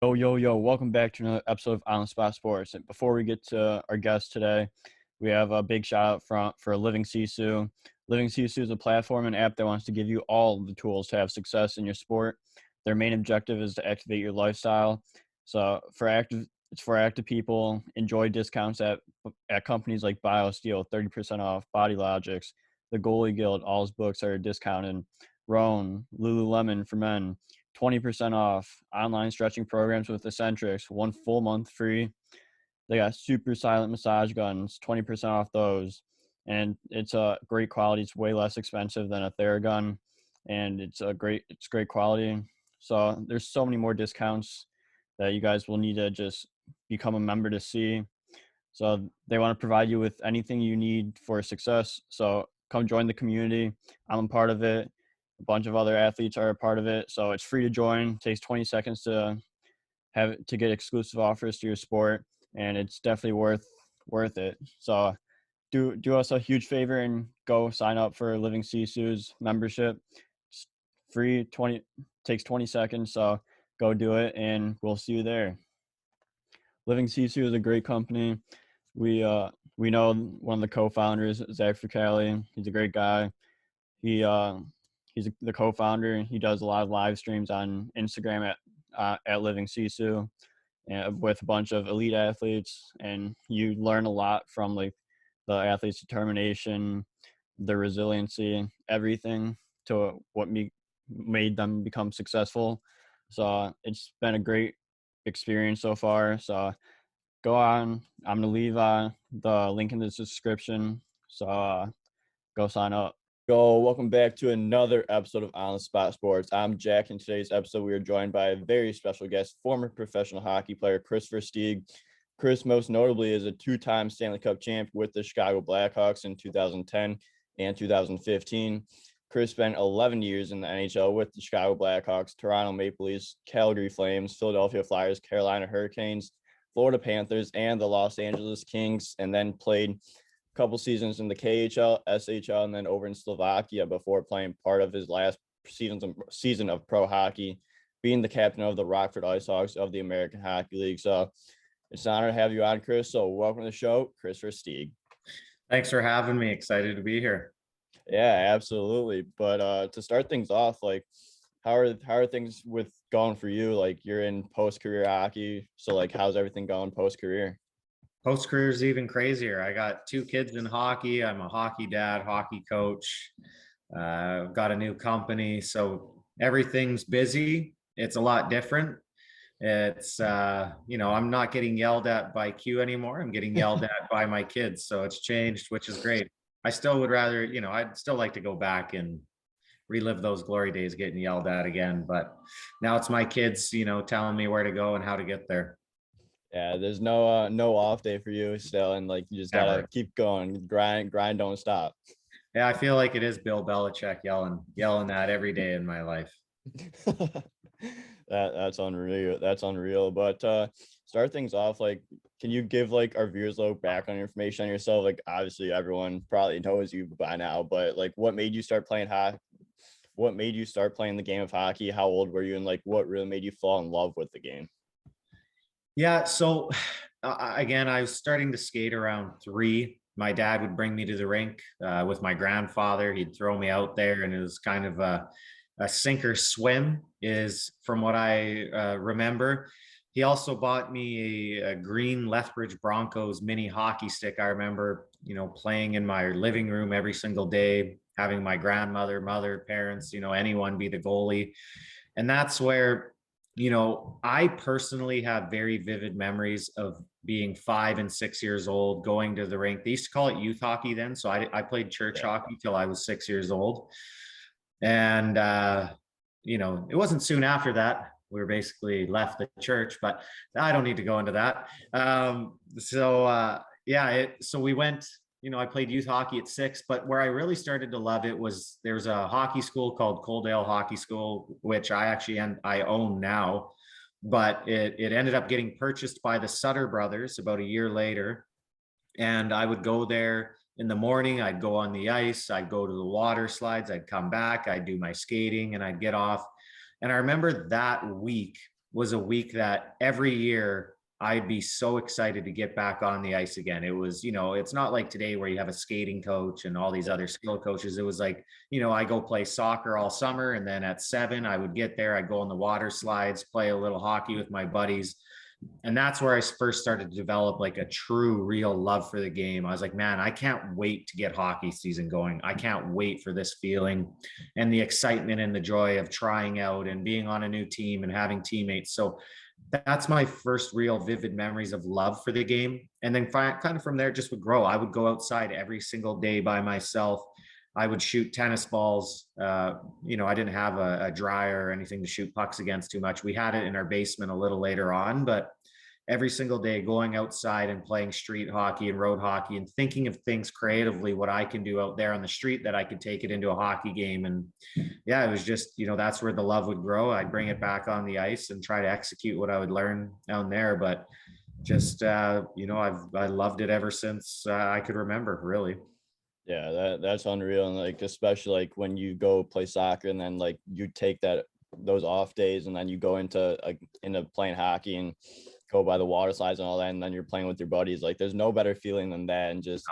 Yo, yo, yo, welcome back to another episode of On the Spot Sports. And before we get to our guest today, we have a big shout out for Living Sisu. Living Sisu is a platform and app that wants to give you all the tools to have success in your sport. Their main objective is to activate your lifestyle. So it's for active people. Enjoy discounts at companies like BioSteel, 30% off, Body Logics, the Goalie Guild, all his books are discounted. Roan, Lululemon for men, 20% off. Online stretching programs with Eccentrics, 1 full month free. They got super silent massage guns, 20% off those. And it's a great quality. It's way less expensive than a Theragun, and it's great quality. So there's so many more discounts that you guys will need to just become a member to see. So they want to provide you with anything you need for success. So come join the community. I'm a part of it. A bunch of other athletes are a part of it. So it's free to join. It takes 20 seconds to get exclusive offers to your sport, and it's definitely worth it. So do us a huge favor and go sign up for Living Sisu's membership. It's free, takes 20 seconds. So go do it, and we'll see you there. Living Sisu is a great company. We know one of the co-founders, Zach Fricali. He's a great guy. He's the co-founder. He does a lot of live streams on Instagram at Living Sisu, and with a bunch of elite athletes, and you learn a lot from like the athletes' determination, their resiliency, everything to what made them become successful. So it's been a great experience so far. So go on. I'm gonna leave the link in the description. So go sign up. Yo, welcome back to another episode of On the Spot Sports. I'm Jack. In today's episode, we are joined by a very special guest, former professional hockey player Kris Versteeg. Kris, most notably, is a 2-time Stanley Cup champ with the Chicago Blackhawks in 2010 and 2015. Kris spent 11 years in the NHL with the Chicago Blackhawks, Toronto Maple Leafs, Calgary Flames, Philadelphia Flyers, Carolina Hurricanes, Florida Panthers, and the Los Angeles Kings, and then played couple seasons in the KHL, SHL, and then over in Slovakia before playing part of his last season of pro hockey, being the captain of the Rockford IceHogs of the American Hockey League. So it's an honor to have you on, Kris. So welcome to the show, Kris Versteeg. Thanks for having me. Excited to be here. Yeah, absolutely. But to start things off, like how are things going for you? Like you're in post-career hockey, so like how's everything going post-career? Post-career is even crazier. I got 2 kids in hockey. I'm a hockey dad, hockey coach. I've got a new company. So everything's busy. It's a lot different. It's, I'm not getting yelled at by Q anymore. I'm getting yelled at by my kids. So it's changed, which is great. I still would rather, I'd still like to go back and relive those glory days getting yelled at again. But now it's my kids, telling me where to go and how to get there. Yeah, there's no off day for you still, and like you just gotta keep going, grind, don't stop. Yeah, I feel like it is Bill Belichick yelling that every day in my life. That's unreal. That's unreal. But start things off, like, can you give like our viewers a little background information on yourself? Like, obviously everyone probably knows you by now, but like, what made you start playing hockey? What made you start playing the game of hockey? How old were you, and like, what really made you fall in love with the game? Yeah, so again, I was starting to skate around 3. My dad would bring me to the rink with my grandfather. He'd throw me out there, and it was kind of a sink or swim, is from what I remember. He also bought me a green Lethbridge Broncos mini hockey stick. I remember, playing in my living room every single day, having my grandmother, mother, parents, anyone be the goalie. And that's where, I personally have very vivid memories of being 5 and 6 years old, going to the rink. They used to call it youth hockey then. So I played church hockey till I was 6 years old. And, it wasn't soon after that we were basically left the church, but I don't need to go into that. So we went, I played youth hockey at 6, but where I really started to love it was there's a hockey school called Coaldale Hockey School, which I own now, but it ended up getting purchased by the Sutter brothers about a year later. And I would go there in the morning. I'd go on the ice. I'd go to the water slides. I'd come back. I'd do my skating and I'd get off. And I remember that week was a week that every year I'd be so excited to get back on the ice again. It was, it's not like today where you have a skating coach and all these other skill coaches. It was like, I go play soccer all summer. And then at 7, I would get there. I'd go on the water slides, play a little hockey with my buddies. And that's where I first started to develop like a true, real love for the game. I was like, man, I can't wait to get hockey season going. I can't wait for this feeling and the excitement and the joy of trying out and being on a new team and having teammates. So that's my first real vivid memories of love for the game. And then kind of from there, just would grow. I would go outside every single day by myself. I would shoot tennis balls. I didn't have a dryer or anything to shoot pucks against too much. We had it in our basement a little later on, but every single day going outside and playing street hockey and road hockey and thinking of things creatively, what I can do out there on the street that I could take it into a hockey game. And yeah, it was just, that's where the love would grow. I'd bring it back on the ice and try to execute what I would learn down there. But just, I loved it ever since I could remember, really. Yeah, that's unreal. And like, especially like when you go play soccer and then like you take those off days and then you go into playing hockey and go by the water slides and all that, and then you're playing with your buddies. Like there's no better feeling than that. And just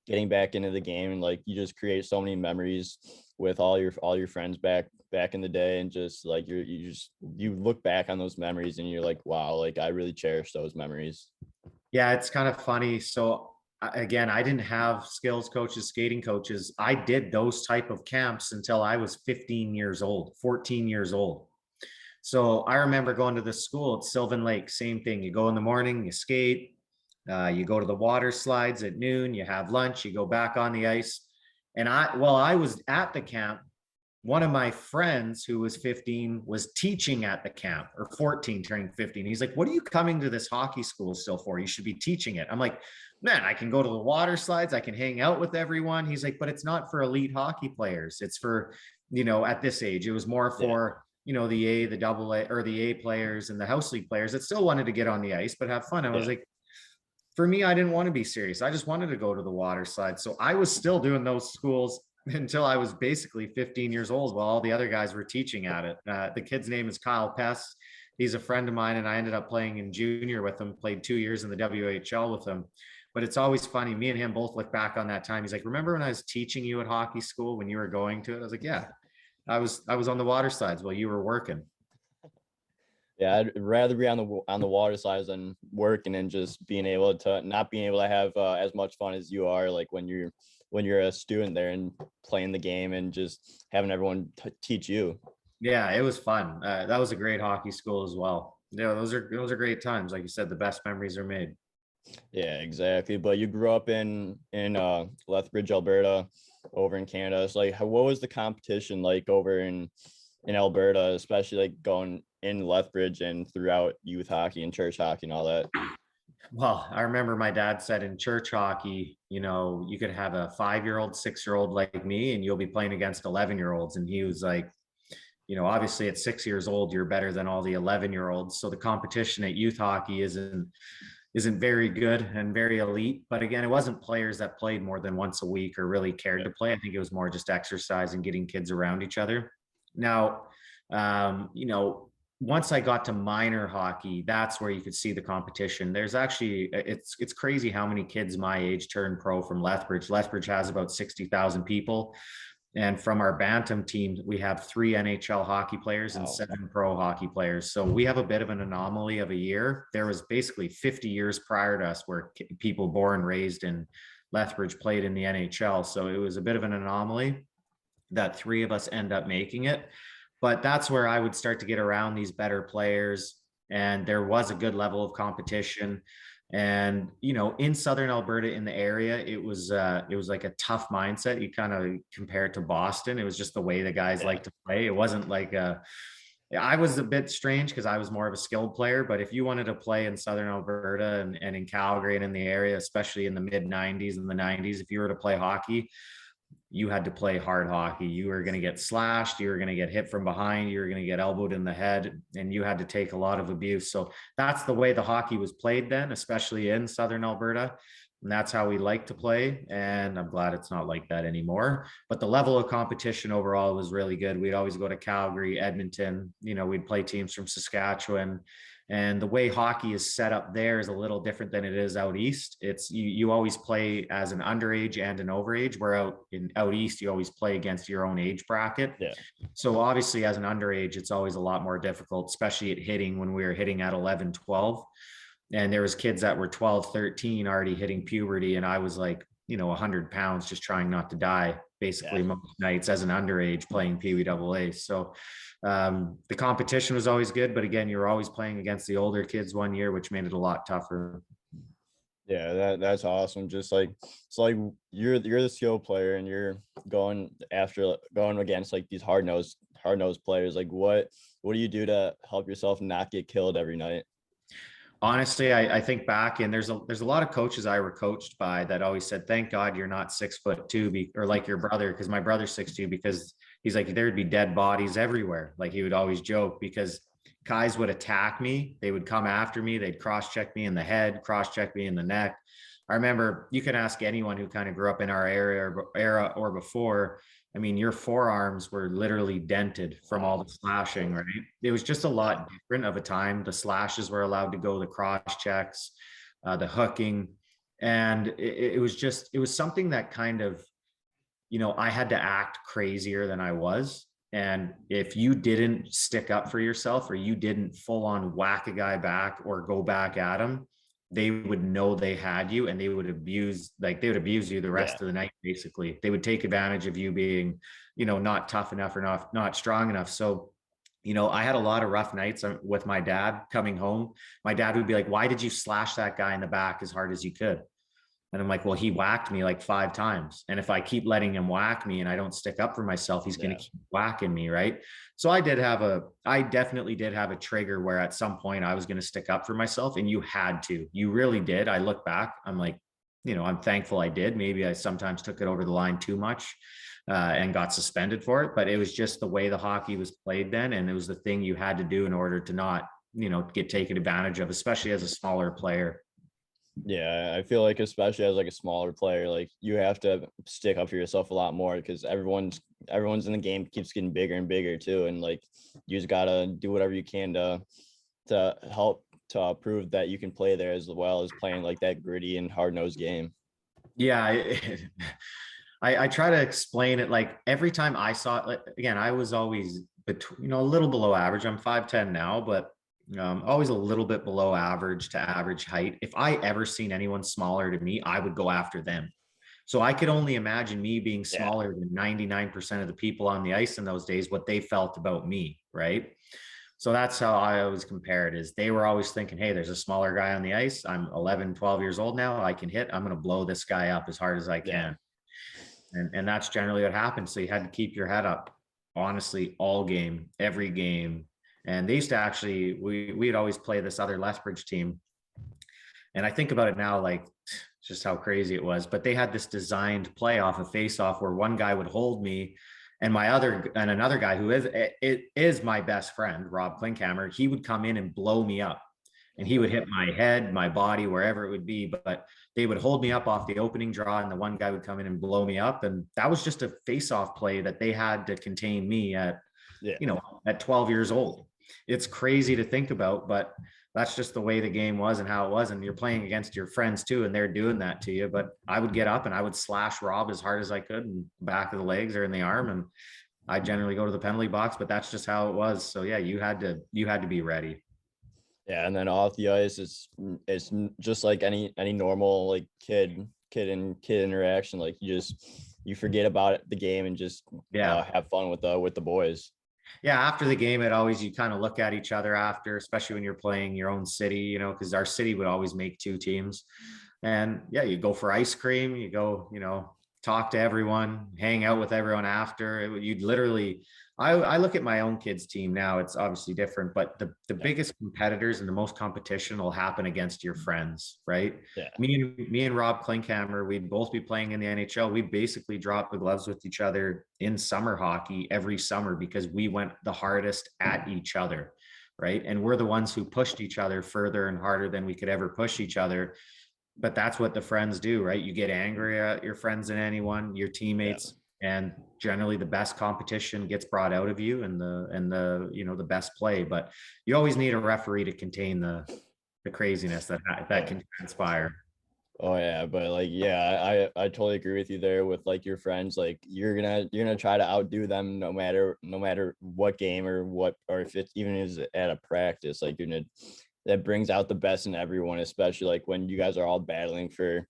getting back into the game, and like you just create so many memories with all your friends back in the day. And just like you look back on those memories and you're like, wow, like I really cherish those memories. Yeah, it's kind of funny. So again, I didn't have skills coaches, skating coaches. I did those type of camps until I was 15 years old, 14 years old. So I remember going to the school at Sylvan Lake, same thing. You go in the morning, you skate, you go to the water slides at noon, you have lunch, you go back on the ice. And while I was at the camp, one of my friends who was 15 was teaching at the camp, or 14 turning 15. He's like, what are you coming to this hockey school still for? You should be teaching it. I'm like, man, I can go to the water slides. I can hang out with everyone. He's like, but it's not for elite hockey players. It's for, at this age, it was more for, the A, the double A, or the A players and the house league players that still wanted to get on the ice, but have fun. I was like, for me, I didn't want to be serious. I just wanted to go to the water slide. So I was still doing those schools until I was basically 15 years old while all the other guys were teaching at it. The kid's name is Kyle Pess. He's a friend of mine, and I ended up playing in junior with him, played 2 years in the WHL with him. But it's always funny. Me and him both look back on that time. He's like, remember when I was teaching you at hockey school when you were going to it? I was like, yeah, I was on the water slides while you were working. Yeah, I'd rather be on the water slides than working and just not being able to have as much fun as you are, like when you're a student there and playing the game and just having everyone teach you. Yeah, it was fun. That was a great hockey school as well. Yeah, those are great times. Like you said, the best memories are made. Yeah, exactly. But you grew up in Lethbridge, Alberta, over in Canada. So like, what was the competition like over in Alberta, especially like going in Lethbridge and throughout youth hockey and church hockey and all that? Well, I remember my dad said in church hockey, you could have a 5-year-old, 6-year-old like me, and you'll be playing against 11-year-olds. And he was like, obviously at 6 years old, you're better than all the 11-year-olds. So the competition at youth hockey isn't very good and very elite. But again, it wasn't players that played more than once a week or really cared to play. I think it was more just exercise and getting kids around each other. Now, once I got to minor hockey, that's where you could see the competition. There's actually, it's crazy how many kids my age turned pro from Lethbridge. Lethbridge has about 60,000 people. And from our Bantam team, we have 3 NHL hockey players and 7 pro hockey players. So we have a bit of an anomaly of a year. There was basically 50 years prior to us where people born, raised in Lethbridge played in the NHL. So it was a bit of an anomaly that 3 of us end up making it. But that's where I would start to get around these better players. And there was a good level of competition. And, in Southern Alberta, in the area, it was like a tough mindset. You kind of compare it to Boston. It was just the way the guys like to play. It wasn't like I was a bit strange because I was more of a skilled player, but if you wanted to play in Southern Alberta and in Calgary and in the area, especially in the mid 90s and the 90s, if you were to play hockey, you had to play hard hockey. You were going to get slashed. You were going to get hit from behind. You were going to get elbowed in the head, and you had to take a lot of abuse. So that's the way the hockey was played then, especially in Southern Alberta. and that's how we like to play. And I'm glad it's not like that anymore. But the level of competition overall was really good. We'd always go to Calgary, Edmonton, we'd play teams from Saskatchewan. And the way hockey is set up there is a little different than it is out east. It's you always play as an underage and an overage, where out east you always play against your own age bracket. Yeah. So obviously as an underage, it's always a lot more difficult, especially at hitting when we were hitting at 11, 12. And there was kids that were 12, 13 already hitting puberty. And I was like, 100 pounds, just trying not to die basically most nights as an underage playing PWAA. So the competition was always good, but again, you're always playing against the older kids one year, which made it a lot tougher. Yeah, that's awesome. Just like it's like you're the skill player and you're going against like these hard-nosed players. Like what do you do to help yourself not get killed every night? Honestly, I think back, and there's a lot of coaches I were coached by that always said, thank God you're not 6'2", or like your brother, because my brother's 6'2", because he's like, there'd be dead bodies everywhere. Like he would always joke, because guys would attack me. They would come after me. They'd cross-check me in the head, cross-check me in the neck. I remember, you can ask anyone who kind of grew up in our era or before. I mean, your forearms were literally dented from all the slashing, right? It was just a lot different of a time. The slashes were allowed to go, the cross checks, the hooking. And it was something that kind of, I had to act crazier than I was. And if you didn't stick up for yourself, or you didn't full on whack a guy back or go back at him, they would know they had you, and they would abuse you the rest of the night. Basically, they would take advantage of you being, not tough enough or not strong enough. So, I had a lot of rough nights with my dad coming home. My dad would be like, why did you slash that guy in the back as hard as you could? And I'm like, well, he whacked me like 5 times. And if I keep letting him whack me and I don't stick up for myself, he's going to keep whacking me. Right. So I definitely did have a trigger where at some point I was going to stick up for myself, and you really did. I look back, I'm like, I'm thankful I did. Maybe I sometimes took it over the line too much and got suspended for it, but it was just the way the hockey was played then. And it was the thing you had to do in order to not, get taken advantage of, especially as a smaller player. Yeah, I feel like especially as like a smaller player, like you have to stick up for yourself a lot more, because everyone's in the game keeps getting bigger and bigger too, and like you just gotta do whatever you can to help to prove that you can play there, as well as playing like that gritty and hard-nosed game. Yeah, I try to explain it, like every time I saw it, like, again, I was always between, a little below average. I'm 5'10" now, but always a little bit below average to average height. If I ever seen anyone smaller to me, I would go after them. So I could only imagine me being smaller than 99% of the people on the ice in those days, what they felt about me, right? So that's how I always compare it, is they were always thinking, hey, there's a smaller guy on the ice. I'm 11, 12 years old now. I can hit. I'm going to blow this guy up as hard as I can. And that's generally what happened. So you had to keep your head up, honestly, all game, every game. And they used to actually, we'd always play this other Lethbridge team. And I think about it now, like just how crazy it was, but they had this designed play off a face-off where one guy would hold me, and another guy who is my best friend, Rob Klinkhammer, he would come in and blow me up, and he would hit my head, my body, wherever it would be. But they would hold me up off the opening draw, and the one guy would come in and blow me up. And that was just a face-off play that they had to contain me at 12 years old. It's crazy to think about, but that's just the way the game was and how it was. And you're playing against your friends too, and they're doing that to you. But I would get up and I would slash Rob as hard as I could in the back of the legs or in the arm. And I generally go to the penalty box, but that's just how it was. So yeah, you had to be ready. Yeah. And then off the ice, it's just like any normal like kid interaction. Like you forget about the game and just have fun with the boys. Yeah, after the game, you kind of look at each other after, especially when you're playing your own city, because our city would always make 2 teams. And yeah, you go for ice cream, you go, talk to everyone, hang out with everyone after. You'd literally, I look at my own kids' team now, it's obviously different, but the biggest competitors and the most competition will happen against your friends, right? Yeah. Me and Rob Klinkhammer, we'd both be playing in the NHL. We basically dropped the gloves with each other in summer hockey every summer, because we went the hardest at each other, right? And we're the ones who pushed each other further and harder than we could ever push each other. but that's what the friends do, right? You get angry at your friends and anyone, your Yeah. teammates, and generally the best competition gets brought out of you, and the you know, the best play. But you always need a referee to contain the craziness that Oh, can transpire. oh yeah, but like yeah, I totally agree with you there with like your friends. Like you're gonna try to outdo them no matter what game or what, or if it's even is at a practice. Like you're gonna that brings out the best in everyone, especially like when you guys are all battling for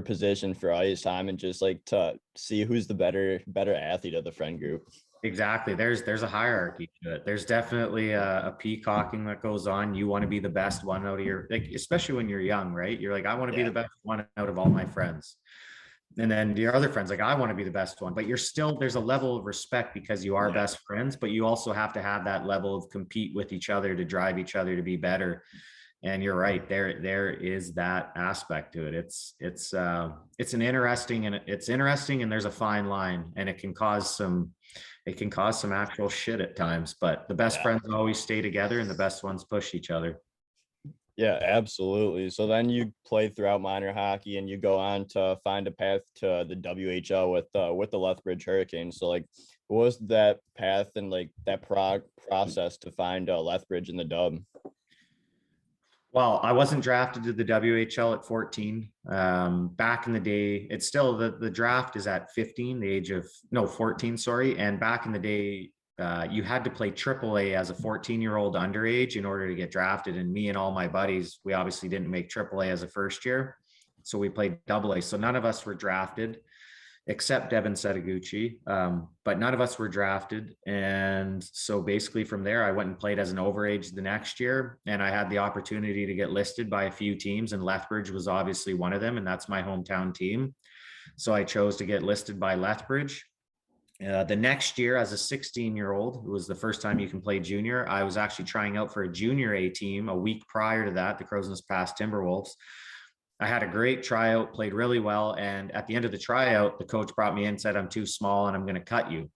position for ice time and just like to see who's the better athlete of the friend group. Exactly. There's a hierarchy to it. There's definitely a peacocking that goes on. You want to be the best one out of your, like, especially when you're young, right? You're like, I want to be Yeah. the best one out of all my friends. And then your other friends, like, I want to be the best one. But you're still, there's a level of respect because you are Yeah. best friends, but you also have to have that level of compete with each other to drive each other to be better. And you're right, there is that aspect to it. It's an interesting, and it's interesting, and there's a fine line, and it can cause some actual shit at times, but the best Yeah. friends always stay together and the best ones push each other. Yeah, absolutely. So then you play throughout minor hockey and you go on to find a path to the WHL with the Lethbridge Hurricanes. So like what was that path and like that process to find Lethbridge in the dub? Well, I wasn't drafted to the WHL at 14. Back in the day, it's still the draft is at 15, the age of no 14, sorry. And back in the day, you had to play AAA as a 14-year-old underage in order to get drafted. And me and all my buddies, we obviously didn't make AAA as a first year, so we played AA. So none of us were drafted except Devin Setaguchi. But none of us were drafted. And so basically from there, I went and played as an overage the next year. And I had the opportunity to get listed by a few teams, and Lethbridge was obviously one of them. And that's my hometown team. So I chose to get listed by Lethbridge. The next year, as a 16-year-old, it was the first time you can play junior. I was actually trying out for a junior A team a week prior to that, the Crowsnest Pass Timberwolves. I had a great tryout, played really well. And at the end of the tryout, the coach brought me in, said, I'm too small and I'm going to cut you.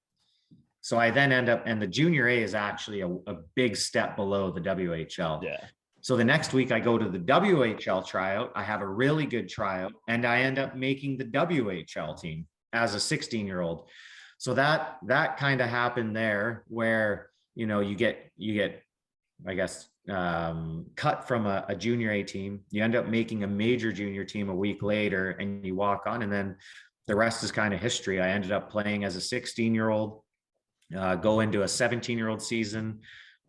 So I then end up, and the junior A is actually a big step below the WHL. Yeah. So the next week I go to the WHL tryout. I have a really good tryout and I end up making the WHL team as a 16-year-old. So that kind of happened there where, you know, you get I guess, cut from a junior A team. You end up making a major junior team a week later and you walk on, and then the rest is kind of history. I ended up playing as a 16-year-old, go into a 17-year-old season.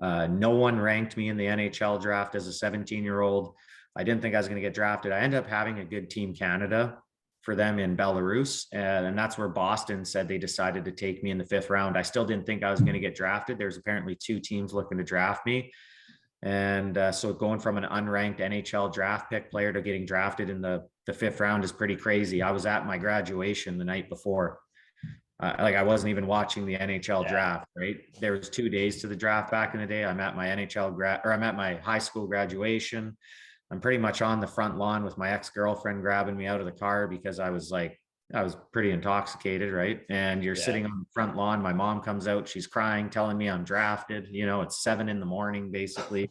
No one ranked me in the NHL draft as a 17-year-old. I didn't think I was going to get drafted. I ended up having a good Team Canada for them in Belarus. And that's where Boston said they decided to take me in the 5th round. I still didn't think I was going to get drafted. There's apparently 2 teams looking to draft me. And so going from an unranked NHL draft pick player to getting drafted in the 5th round is pretty crazy. I was at my graduation the night before. Like I wasn't even watching the NHL Yeah. draft, right? There was 2 days to the draft back in the day. I'm at my I'm at my high school graduation. I'm pretty much on the front lawn with my ex-girlfriend grabbing me out of the car because I was pretty intoxicated, right? And you're Yeah. sitting on the front lawn. My mom comes out, she's crying, telling me I'm drafted. You know, it's 7 a.m, basically.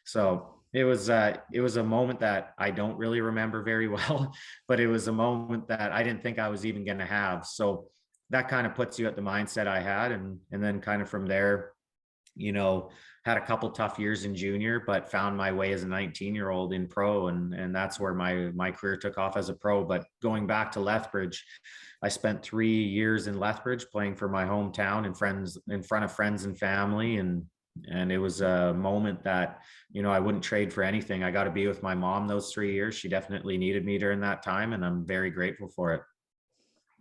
So it was a moment that I don't really remember very well, but it was a moment that I didn't think I was even going to have. So that kind of puts you at the mindset I had, and then kind of from there, you know, had a couple tough years in junior, but found my way as a 19-year-old in pro, and that's where my career took off as a pro. But going back to Lethbridge, I spent 3 years in Lethbridge playing for my hometown and friends, in front of friends and family, and it was a moment that, you know, I wouldn't trade for anything. I got to be with my mom those 3 years. She definitely needed me during that time, and I'm very grateful for it.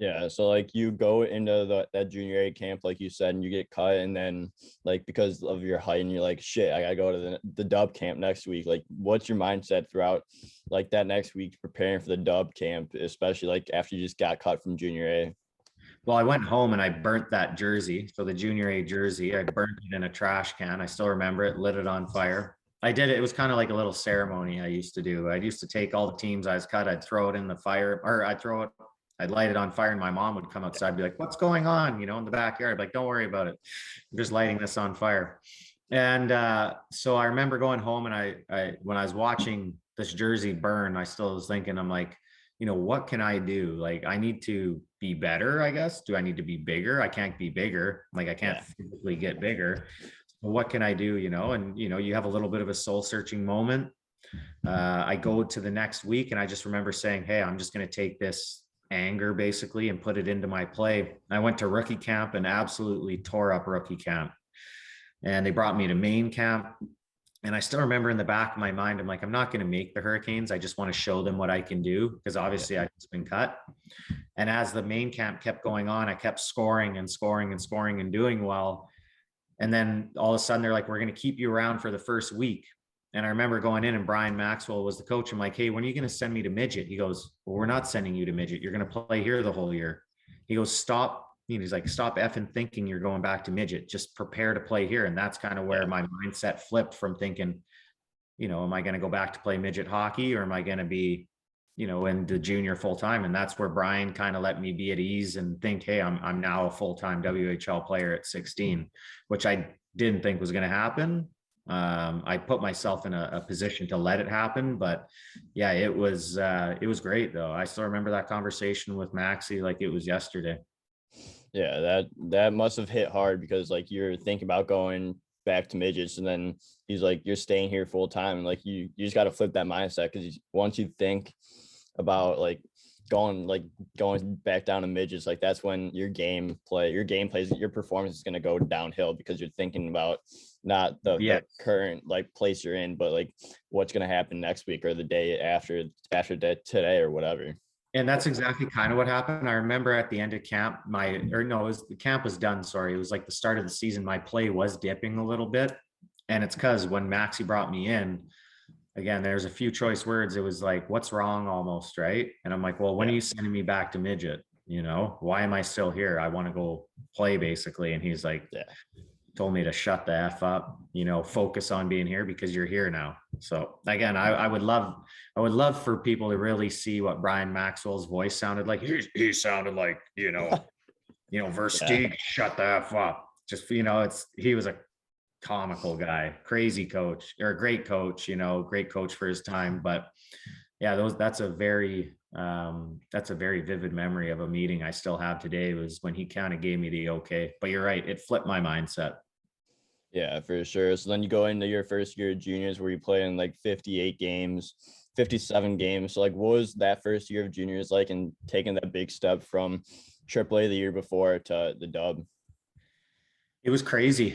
Yeah, so like you go into that junior A camp, like you said, and you get cut, and then like because of your height, and you're like, shit, I gotta go to the dub camp next week. Like, what's your mindset throughout like that next week preparing for the dub camp, especially like after you just got cut from junior A? Well, I went home and I burnt that jersey. So the junior A jersey, I burnt it in a trash can. I still remember it, lit it on fire. I did it. It was kind of like a little ceremony I used to do. I used to take all the teams I was cut, I'd throw it in the fire, or I'd light it on fire, and my mom would come outside and be like, what's going on? You know, in the backyard. I'd be like, don't worry about it. I'm just lighting this on fire. And so I remember going home, and I when I was watching this jersey burn, I still was thinking, I'm like, what can I do? Like, I need to be better, I guess. Do I need to be bigger? I can't be bigger. Like, I can't physically get bigger. So what can I do? And, you have a little bit of a soul searching moment. I go to the next week and I just remember saying, hey, I'm just going to take this anger basically and put it into my play. I went to rookie camp and absolutely tore up rookie camp. And they brought me to main camp. And I still remember in the back of my mind, I'm like, I'm not going to make the Hurricanes. I just want to show them what I can do, because obviously I've just been cut. And as the main camp kept going on, I kept scoring and scoring and scoring and doing well. And then all of a sudden they're like, we're going to keep you around for the first week. And I remember going in and Brian Maxwell was the coach. I'm like, hey, when are you going to send me to midget? He goes, well, we're not sending you to midget. You're going to play here the whole year. He goes, stop. He's like, stop effing thinking you're going back to midget. Just prepare to play here. And that's kind of where my mindset flipped from thinking, am I going to go back to play midget hockey, or am I going to be, in the junior full time? And that's where Brian kind of let me be at ease and think, hey, I'm now a full-time WHL player at 16, which I didn't think was going to happen. I put myself in a position to let it happen, but yeah, it was great though. I still remember that conversation with Maxie like it was yesterday. Yeah, that must have hit hard, because like you're thinking about going back to midgets, and then he's like, you're staying here full time. And like you just got to flip that mindset, because once you think about like going back down to midgets, like that's when your performance is going to go downhill, because you're thinking about not the current like place you're in, but like what's going to happen next week or the day after today or whatever. And that's exactly kind of what happened. I remember at the end of camp, the camp was done. Sorry. It was like the start of the season. My play was dipping a little bit. And it's because when Maxie brought me in, again, there's a few choice words. It was like, what's wrong almost, right? And I'm like, well, when are you sending me back to midget? Why am I still here? I want to go play basically. And he's like, told me to shut the F up, focus on being here because you're here now. So again, I would love for people to really see what Brian Maxwell's voice sounded like. He sounded like, Versteeg, shut the F up. Just, he was a comical guy, crazy coach, or a great coach, great coach for his time. But yeah, that's a very vivid memory of a meeting I still have today, was when he kind of gave me the okay. But you're right, it flipped my mindset. Yeah, for sure. So then you go into your first year of juniors, where you play in like 58 games, 57 games. So like, what was that first year of juniors like, and taking that big step from AAA the year before to the dub? It was crazy.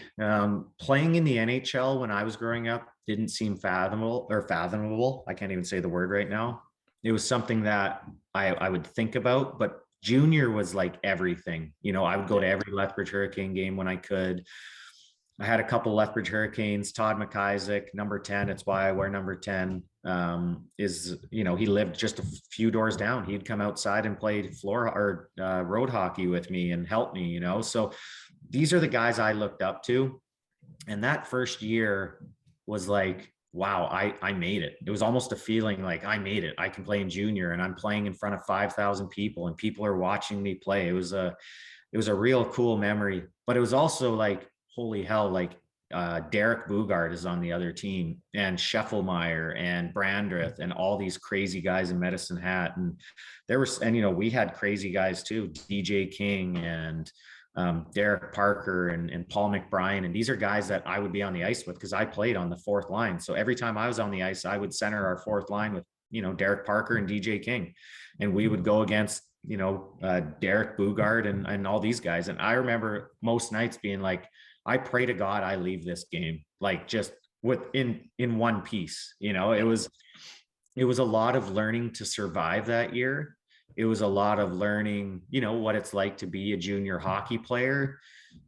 Playing in the NHL when I was growing up didn't seem fathomable. I can't even say the word right now. It was something that I would think about, but junior was like everything. I would go to every Lethbridge Hurricane game when I could. I had a couple Lethbridge Hurricanes. Todd McIsaac, number 10. It's why I wear number 10. He lived just a few doors down. He'd come outside and play road hockey with me and help me, So these are the guys I looked up to. And that first year was like, wow, I made it. It was almost a feeling like I made it. I can play in junior, and I'm playing in front of 5,000 people, and people are watching me play. It was a real cool memory, but it was also like, holy hell, like Derek Bugard is on the other team, and Scheffelmeyer and Brandreth and all these crazy guys in Medicine Hat. And we had crazy guys too, DJ King and Derek Parker and Paul McBrien. And these are guys that I would be on the ice with, because I played on the fourth line. So every time I was on the ice, I would center our fourth line with, Derek Parker and DJ King. And we would go against, Derek Bugard and all these guys. And I remember most nights being like, I pray to God I leave this game like just in one piece. It was a lot of learning to survive that year. It was a lot of learning, what it's like to be a junior hockey player.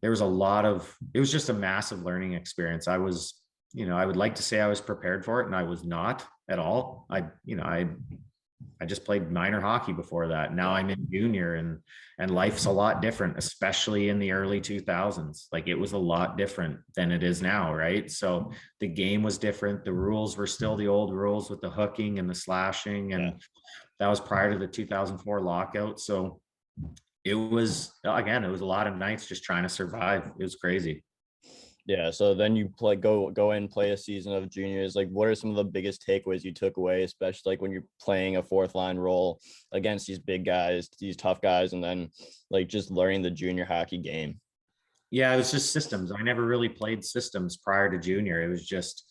It was just a massive learning experience. I would like to say I was prepared for it, and I was not at all. I just played minor hockey before that. Now I'm in junior, and life's a lot different, especially in the early 2000s. Like, it was a lot different than it is now, right? So the game was different. The rules were still the old rules with the hooking and the slashing, and that was prior to the 2004 lockout. So it was a lot of nights just trying to survive. It was crazy. Yeah, so then you go in, play a season of juniors. Like, what are some of the biggest takeaways you took away, especially like when you're playing a fourth line role against these big guys, these tough guys, and then like just learning the junior hockey game? Yeah, it was just systems. I never really played systems prior to junior. It was just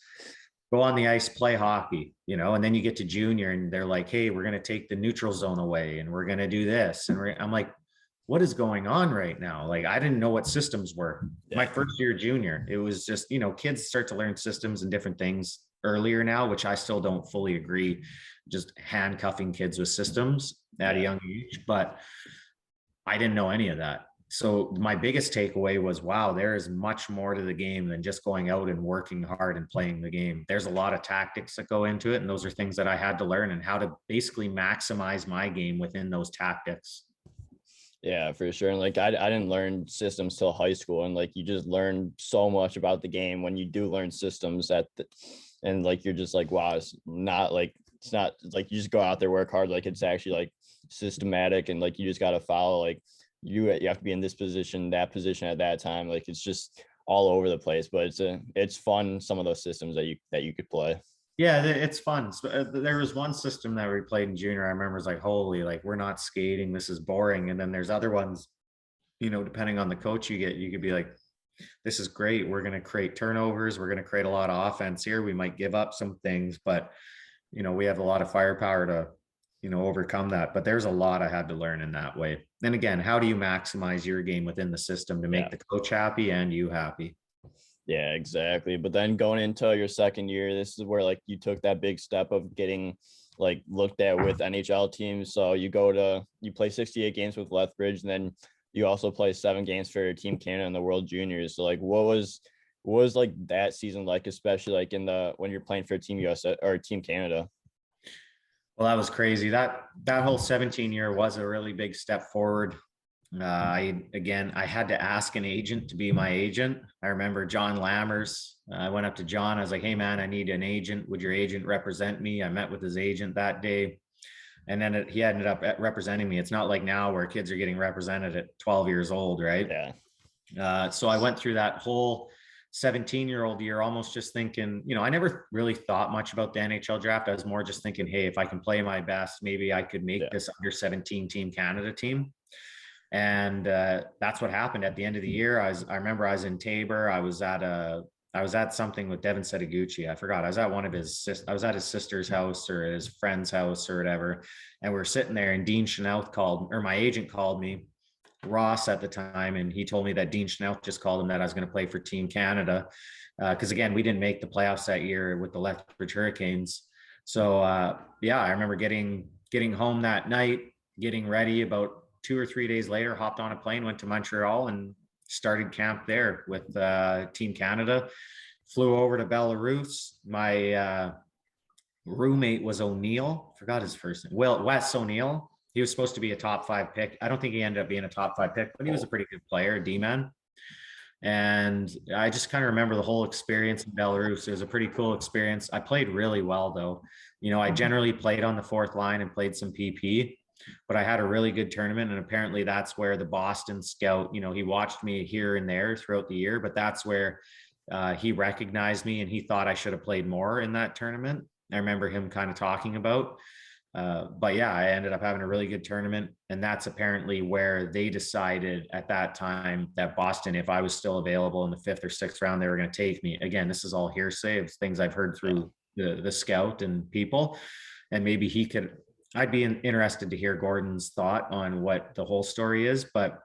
go on the ice, play hockey, and then you get to junior and they're like, hey, we're going to take the neutral zone away and we're going to do this. And I'm like, what is going on right now? Like, I didn't know what systems were. Yeah. My first year junior, it was just, kids start to learn systems and different things earlier now, which I still don't fully agree, just handcuffing kids with systems at a young age. But I didn't know any of that. So my biggest takeaway was, wow, there is much more to the game than just going out and working hard and playing the game. There's a lot of tactics that go into it. And those are things that I had to learn and how to basically maximize my game within those tactics. Yeah, for sure. And like I didn't learn systems till high school, and like you just learn so much about the game when you do learn systems and like you're just like, wow, it's not like you just go out there, work hard, like it's actually like systematic, and like you just got to follow, like you have to be in this position, that position at that time. Like it's just all over the place, but it's fun, some of those systems that you could play. Yeah, it's fun. So, there was one system that we played in junior. I remember it's like, holy, like we're not skating. This is boring. And then there's other ones, depending on the coach you get, you could be like, this is great. We're going to create turnovers. We're going to create a lot of offense here. We might give up some things, but, we have a lot of firepower to, overcome that. But there's a lot I had to learn in that way. Then again, how do you maximize your game within the system to make the coach happy and you happy? Yeah, exactly. But then going into your second year, this is where like you took that big step of getting like looked at with NHL teams. So you play 68 games with Lethbridge, and then you also play 7 games for Team Canada in the World Juniors. So like what was like that season like, especially like when you're playing for Team USA or Team Canada? Well, that was crazy. That whole 17 year was a really big step forward. I had to ask an agent to be my agent. I remember John Lammers. I went up to John. I was like, hey man, I need an agent. Would your agent represent me? I met with his agent that day. And then he ended up representing me. It's not like now where kids are getting represented at 12 years old, right? Yeah. So I went through that whole 17-year-old year, almost just thinking, I never really thought much about the NHL draft. I was more just thinking, hey, if I can play my best, maybe I could make this under 17 Team Canada team. And that's what happened at the end of the year. I remember I was in Tabor. I was at something with Devin Setaguchi. I forgot. I was at his sister's house or his friend's house or whatever. And we were sitting there, and Dean Chenault my agent called me, Ross at the time, and he told me that Dean Chenault just called him that I was going to play for Team Canada. Because again, we didn't make the playoffs that year with the Lethbridge Hurricanes. So I remember getting home that night, getting ready. About 2 or 3 days later, hopped on a plane, went to Montreal, and started camp there with Team Canada. Flew over to Belarus. My roommate was O'Neill. Forgot his first name. Well, Wes O'Neill. He was supposed to be a top 5 pick. I don't think he ended up being a top 5 pick, but he was a pretty good player, D-man. And I just kind of remember the whole experience in Belarus. It was a pretty cool experience. I played really well, though. I generally played on the fourth line and played some PP, but I had a really good tournament. And apparently that's where the Boston scout, he watched me here and there throughout the year, but that's where he recognized me and he thought I should have played more in that tournament. I remember him kind of talking about. But yeah, I ended up having a really good tournament. And that's apparently where they decided at that time that Boston, if I was still available in the 5th or 6th round, they were going to take me. Again, this is all hearsay of things I've heard through the scout and people. And maybe I'd be interested to hear Gordon's thought on what the whole story is. But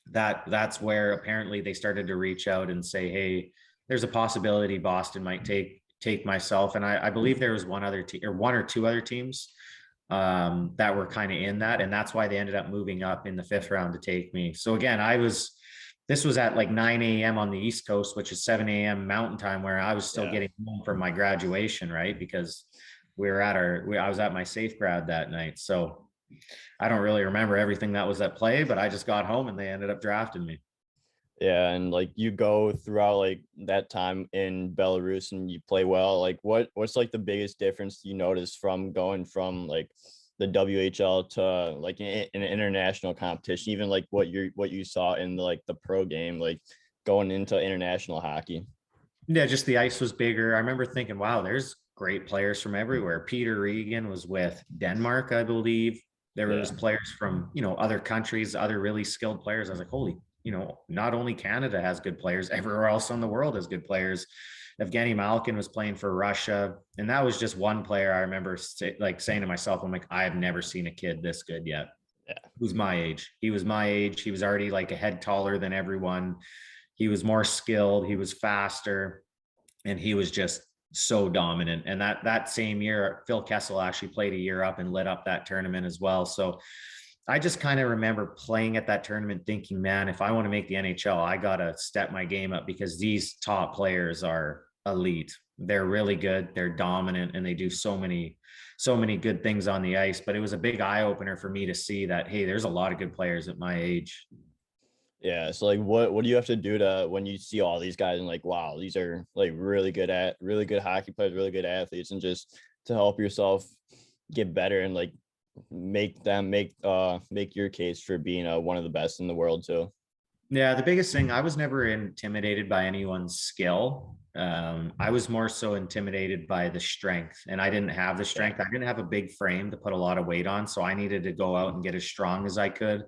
that's where apparently they started to reach out and say, hey, there's a possibility Boston might take myself. And I believe there was one or two other teams that were kind of in that. And that's why they ended up moving up in the 5th round to take me. So again, this was at like 9 a.m. on the East Coast, which is 7 a.m. Mountain Time, where I was still getting home from my graduation, right? Because I was at my safe grad that night. So I don't really remember everything that was at play, but I just got home and they ended up drafting me. Yeah, and like you go throughout like that time in Belarus and you play well. Like what's like the biggest difference you notice from going from like the WHL to like an international competition, even like what you saw in the, like the pro game? Like going into international hockey. Yeah, just the ice was bigger. I remember thinking, wow, there's great players from everywhere. Peter Regan was with Denmark, I believe. There was Yeah. players from, other countries, other really skilled players. I was like, holy, not only Canada has good players, everywhere else in the world has good players. Evgeny Malkin was playing for Russia. And that was just one player I remember saying to myself, I'm like, I have never seen a kid this good yet. Yeah. Who's my age. He was my age. He was already like a head taller than everyone. He was more skilled. He was faster. And he was just so dominant. And that same year, Phil Kessel actually played a year up and lit up that tournament as well. So I just kind of remember playing at that tournament thinking, man, if I want to make the NHL, I got to step my game up because these top players are elite. They're really good. They're dominant and they do so many good things on the ice. But it was a big eye opener for me to see that, hey, there's a lot of good players at my age. Yeah. So like what do you have to do to when you see all these guys and like, wow, these are like really good hockey players, really good athletes, and just to help yourself get better and like make your case for being one of the best in the world too. Yeah, the biggest thing, I was never intimidated by anyone's skill. I was more so intimidated by the strength, and I didn't have the strength. I didn't have a big frame to put a lot of weight on, so I needed to go out and get as strong as I could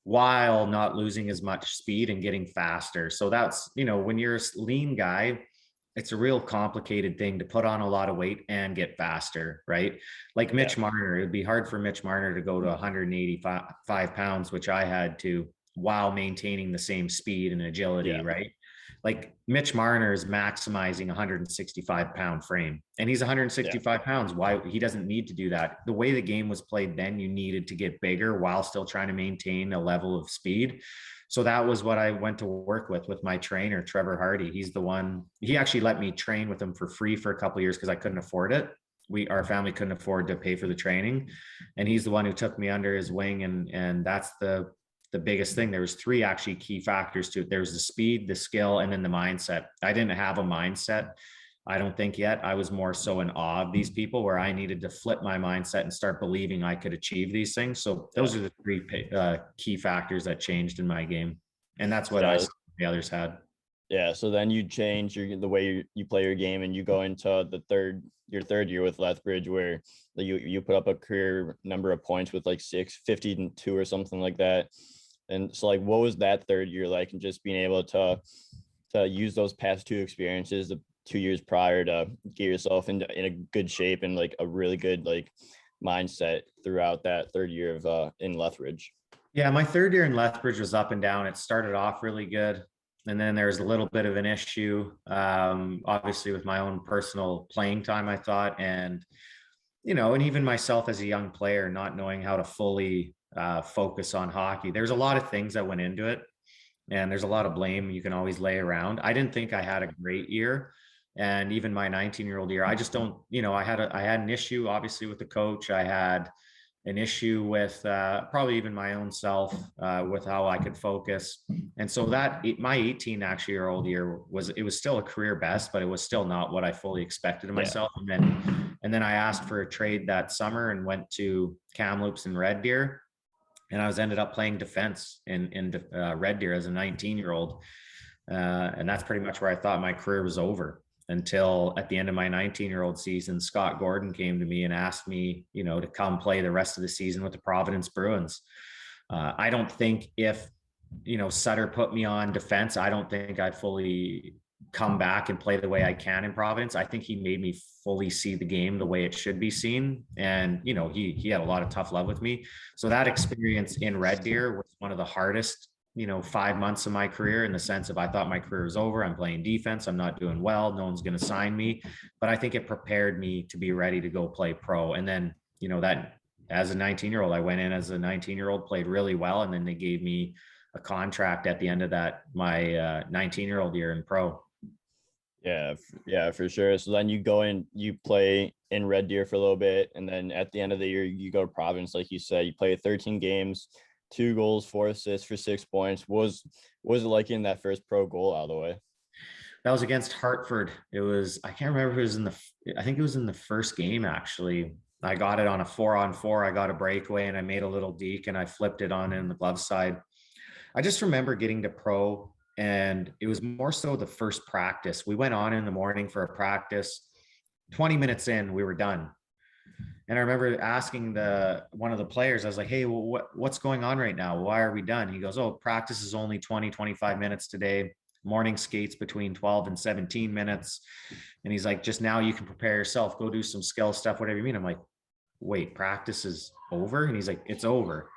while not losing as much speed and getting faster. So that's, when you're a lean guy, it's a real complicated thing to put on a lot of weight and get faster, right? Like Mitch Marner, it'd be hard for Mitch Marner to go to 185 pounds, which I had to, while maintaining the same speed and agility, right? Like Mitch Marner is maximizing 165-pound frame, and he's 165 pounds. Why? He doesn't need to do that. The way the game was played then, you needed to get bigger while still trying to maintain a level of speed. So that was what I went to work with my trainer, Trevor Hardy. He's the one, he actually let me train with him for free for a couple of years because I couldn't afford it. Our family couldn't afford to pay for the training. And he's the one who took me under his wing. And that's the biggest thing. There was three actually key factors to it. There was the speed, the skill, and then the mindset. I didn't have a mindset, I don't think, yet. I was more so in awe of these people, where I needed to flip my mindset and start believing I could achieve these things. So those are the three key factors that changed in my game. And that's what the others had. Yeah. So then you change the way you play your game, and you go into your third year with Lethbridge, where you put up a career number of points with like 52 or something like that. And so like, what was that third year like, and just being able to use those past two experiences, the 2 years prior, to get yourself in a good shape and like a really good like mindset throughout that third year of in Lethbridge? Yeah, my third year in Lethbridge was up and down. It started off really good, and then there was a little bit of an issue, obviously with my own personal playing time, I thought, and and even myself as a young player, not knowing how to fully focus on hockey. There's a lot of things that went into it, and there's a lot of blame you can always lay around. I didn't think I had a great year, and even my 19-year-old year, I just don't. I had an issue obviously with the coach. I had an issue with probably even my own self with how I could focus. And so my 18 actually year old year was still a career best, but it was still not what I fully expected of myself. And then I asked for a trade that summer and went to Kamloops and Red Deer. And I ended up playing defense in Red Deer as a 19-year-old. And that's pretty much where I thought my career was over, until at the end of my 19-year-old season, Scott Gordon came to me and asked me, to come play the rest of the season with the Providence Bruins. I don't think if, Sutter put me on defense, I don't think I'd fully come back and play the way I can in Providence. I think he made me fully see the game the way it should be seen. And, he had a lot of tough love with me. So that experience in Red Deer was one of the hardest 5 months of my career, in the sense of, I thought my career was over. I'm playing defense. I'm not doing well. No one's going to sign me. But I think it prepared me to be ready to go play pro. And then, that as a 19-year-old, I went in as a 19-year-old, played really well. And then they gave me a contract at the end of my 19-year-old year in pro. Yeah, for sure. So then you go in, you play in Red Deer for a little bit. And then at the end of the year, you go to Providence. Like you said, you play 13 games, 2 goals, 4 assists for 6 points. What was it like in that first pro goal out of the way? That was against Hartford. I can't remember if it was I think it was in the first game, actually. I got it on a 4-on-4. I got a breakaway and I made a little deke and I flipped it on in the glove side. I just remember getting to pro And it was more so the first practice. We went on in the morning for a practice. 20 minutes in, we were done. And I remember asking one of the players, I was like, hey, well, what's going on right now? Why are we done? He goes, oh, practice is only 20, 25 minutes today. Morning skates between 12 and 17 minutes. And he's like, just now you can prepare yourself, go do some skill stuff, whatever you mean. I'm like, wait, practice is over? And he's like, it's over.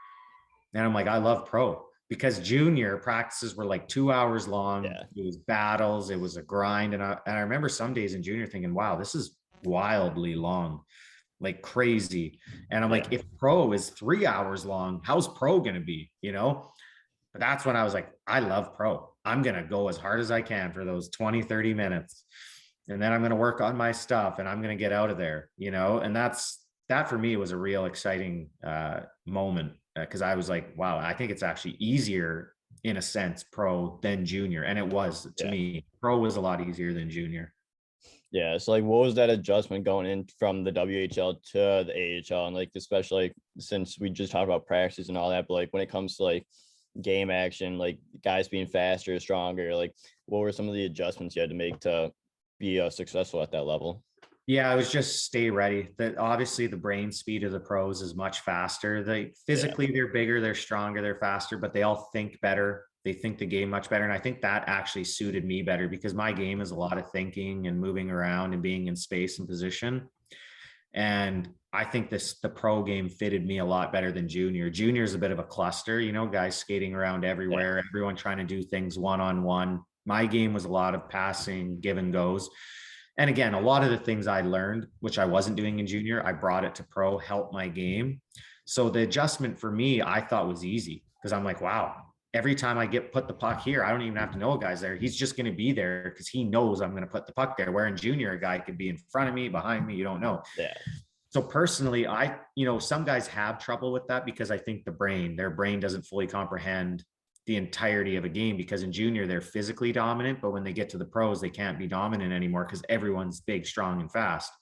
And I'm like, I love pro, because junior practices were like 2 hours long. Yeah. It was battles. It was a grind. And I remember some days in junior thinking, wow, this is wildly long, like crazy. And I'm like, if pro is 3 hours long, how's pro going to be, But that's when I was like, I love pro. I'm going to go as hard as I can for those 20, 30 minutes. And then I'm going to work on my stuff and I'm going to get out of there, And that for me was a real exciting moment, because I was like, wow, I think it's actually easier in a sense, pro than junior. And it was to me, pro was a lot easier than junior. Yeah. So like, what was that adjustment going in from the WHL to the AHL? And like, especially like, since we just talked about practices and all that, but like when it comes to like game action, like guys being faster, stronger, like what were some of the adjustments you had to make to be successful at that level? Yeah, I was just stay ready. That obviously the brain speed of the pros is much faster. They physically they're bigger, they're stronger, they're faster, but they all think better. They think the game much better. And I think that actually suited me better, because my game is a lot of thinking and moving around and being in space and position. And I think the pro game fitted me a lot better than junior. Junior is a bit of a cluster, guys skating around everywhere, everyone trying to do things one-on-one. My game was a lot of passing, give and goes. And again, a lot of the things I learned, which I wasn't doing in junior, I brought it to pro, helped my game. So the adjustment for me, I thought was easy, because I'm like, wow, every time I put the puck here, I don't even have to know a guy's there. He's just going to be there because he knows I'm going to put the puck there. Where in junior, a guy could be in front of me, behind me, you don't know. Yeah. So personally, some guys have trouble with that, because I think their brain doesn't fully comprehend the entirety of a game, because in junior they're physically dominant, but when they get to the pros, they can't be dominant anymore because everyone's big, strong, and fast.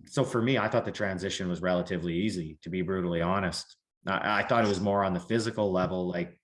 So for me, I thought the transition was relatively easy, to be brutally honest. I thought it was more on the physical level, like,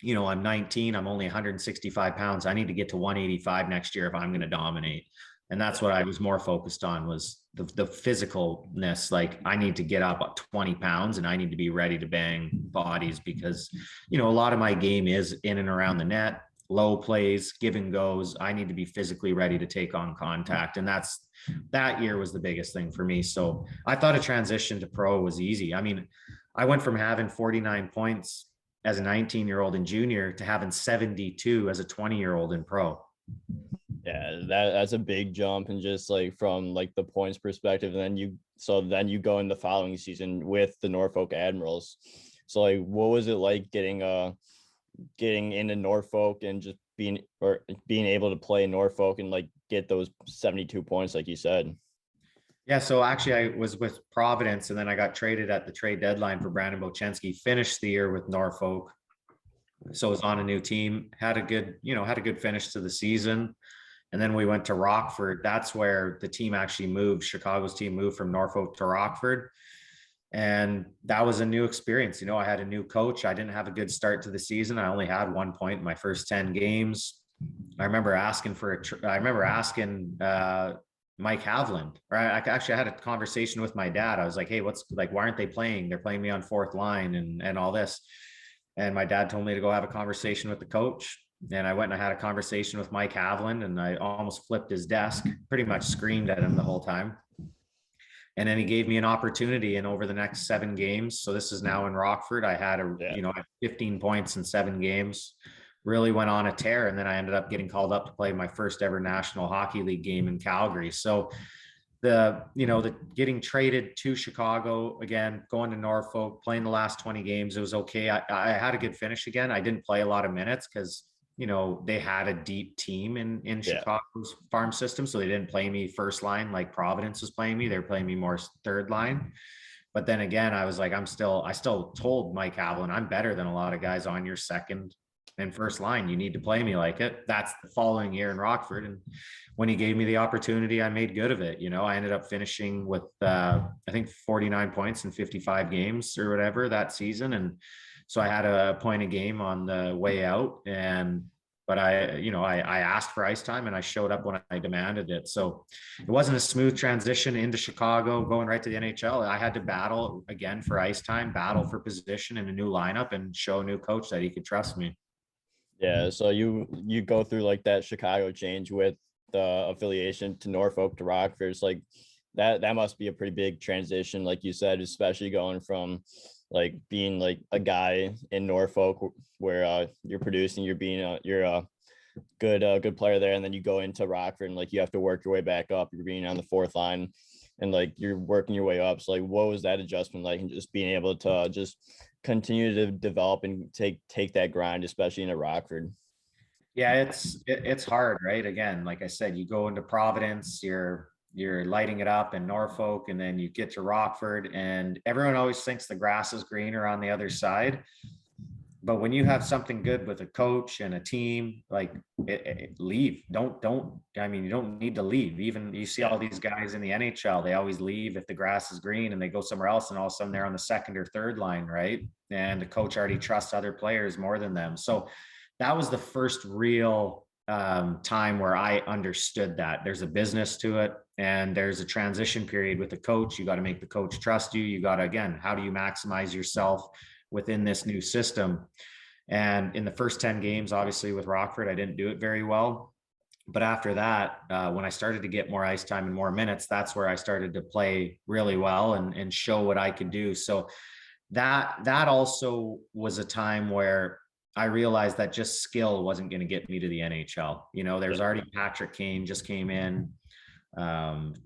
I'm 19, I'm only 165 pounds. I need to get to 185 next year if I'm going to dominate. And that's what I was more focused on, was the physicalness. Like, I need to get up 20 pounds and I need to be ready to bang bodies, because, a lot of my game is in and around the net, low plays, give and goes. I need to be physically ready to take on contact. And that year was the biggest thing for me. So I thought a transition to pro was easy. I mean, I went from having 49 points as a 19-year-old in junior to having 72 as a 20-year-old in pro. Yeah, that's a big jump, and just like from like the points perspective, and then you go in the following season with the Norfolk Admirals. So like, what was it like getting into Norfolk and just being able to play Norfolk and like get those 72 points, like you said? Yeah, so actually I was with Providence, and then I got traded at the trade deadline for Brandon Bochenski, finished the year with Norfolk. So I was on a new team, had a good finish to the season. And then we went to Rockford. That's where the team actually moved. Chicago's team moved from Norfolk to Rockford. And that was a new experience. I had a new coach. I didn't have a good start to the season. I only had 1 point in my first 10 games. I remember asking Mike Havland, right? I had a conversation with my dad. I was like, hey, why aren't they playing? They're playing me on fourth line and all this. And my dad told me to go have a conversation with the coach. And I went and I had a conversation with Mike Havland, and I almost flipped his desk, pretty much screamed at him the whole time. And then he gave me an opportunity, and over the next 7 games, so this is now in Rockford, I had 15 points in 7 games, really went on a tear. And then I ended up getting called up to play my first ever National Hockey League game in Calgary. So the getting traded to Chicago again, going to Norfolk, playing the last 20 games, it was okay. I had a good finish again. I didn't play a lot of minutes because they had a deep team in Chicago's farm system. So they didn't play me first line like Providence was playing me. They were playing me more third line. But then again, I was like, I still told Mike Havlin, I'm better than a lot of guys on your second and first line. You need to play me like it. That's the following year in Rockford. And when he gave me the opportunity, I made good of it. I ended up finishing with, I think 49 points in 55 games or whatever that season. And so I had a point a game on the way out, and but I asked for ice time and I showed up when I demanded it. So it wasn't a smooth transition into Chicago, going right to the NHL. I had to battle again for ice time, battle for position in a new lineup, and show a new coach that he could trust me. Yeah, so you go through like that Chicago change with the affiliation to Norfolk to Rockford. It's like that must be a pretty big transition, like you said, especially going from like being like a guy in Norfolk where you're producing, you're a good player there, and then you go into Rockford and like you have to work your way back up. You're being on the fourth line and like you're working your way up. So like what was that adjustment like, and just being able to just continue to develop and take that grind, especially in a Rockford? Yeah, it's hard, right? Again, like I said, you go into Providence, you're lighting it up in Norfolk, and then you get to Rockford, and everyone always thinks the grass is greener on the other side. But when you have something good with a coach and a team, like leave. Don't. I mean, you don't need to leave. Even you see all these guys in the NHL, they always leave if the grass is green, and they go somewhere else, and all of a sudden they're on the second or third line, right? And the coach already trusts other players more than them. So that was the first real time where I understood that there's a business to it, and there's a transition period with the coach. You got to make the coach trust you. You got to, again, how do you maximize yourself within this new system? And in the first 10 games, obviously with Rockford, I didn't do it very well. But after that, when I started to get more ice time and more minutes, that's where I started to play really well and show what I could do. So that also was a time where I realized that just skill wasn't going to get me to the NHL. There's already Patrick Kane just came in,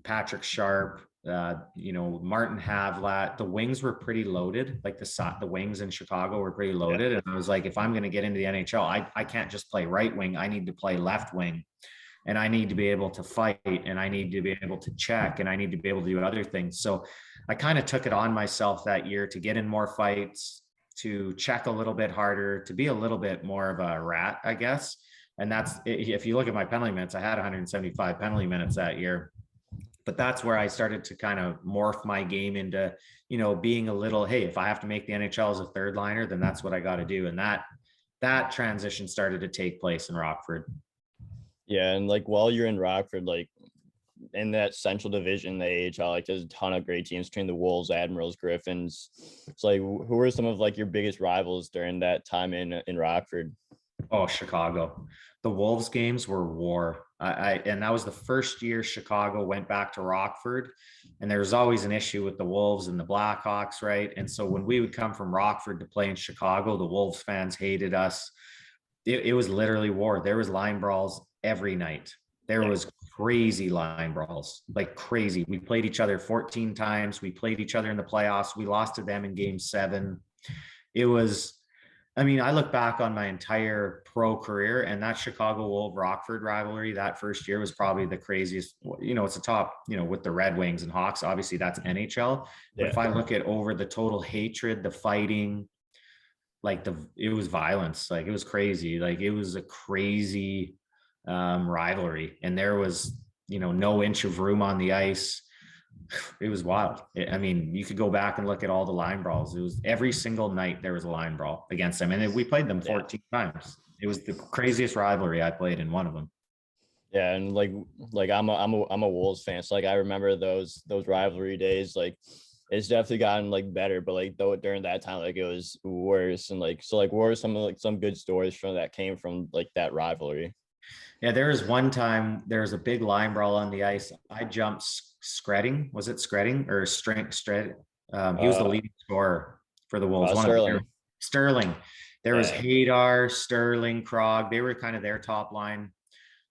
Patrick Sharp, Martin Havlat. The wings were pretty loaded. Like the wings in Chicago were pretty loaded. And I was like, if I'm going to get into the NHL, I can't just play right wing. I need to play left wing, and I need to be able to fight, and I need to be able to check, and I need to be able to do other things. So I kind of took it on myself that year to get in more fights, to check a little bit harder, to be a little bit more of a rat, I guess. And that's, if you look at my penalty minutes, I had 175 penalty minutes that year. But that's where I started to kind of morph my game into, being a little, hey, if I have to make the NHL as a third liner, then that's what I got to do. And that transition started to take place in Rockford. Yeah, and like while you're in Rockford, like in that Central Division, the AHL, like there's a ton of great teams between the Wolves, Admirals, Griffins. It's like, who are some of like your biggest rivals during that time in Rockford? Oh, Chicago. The Wolves games were war. And that was the first year Chicago went back to Rockford, and there was always an issue with the Wolves and the Blackhawks, right? And so when we would come from Rockford to play in Chicago, the Wolves fans hated us. It was literally war. There was line brawls every night. There was crazy line brawls, like crazy. We played each other 14 times. We played each other in the playoffs. We lost to them in game 7. It was, I mean, I look back on my entire pro career, and that Chicago Wolf Rockford rivalry that first year was probably the craziest. It's a top, with the Red Wings and Hawks. Obviously, that's NHL. But if I look at over the total hatred, the fighting, like it was violence, like it was crazy. Like it was a crazy rivalry, and there was, no inch of room on the ice. It was wild. I mean, you could go back and look at all the line brawls. It was every single night there was a line brawl against them, and we played them 14 times. It was the craziest rivalry I played in, one of them. Yeah, and like I'm a Wolves fan, so like I remember those rivalry days. Like it's definitely gotten like better, but like though during that time, like it was worse. And like, so like what were some good stories from that came from like that rivalry? Yeah, there was one time there was a big line brawl on the ice. I jumped Skretting. Was it Skretting or Strength Stred? He was the leading scorer for the Wolves. Sterling. Sterling. There was Hadar, Sterling, Krog. They were kind of their top line.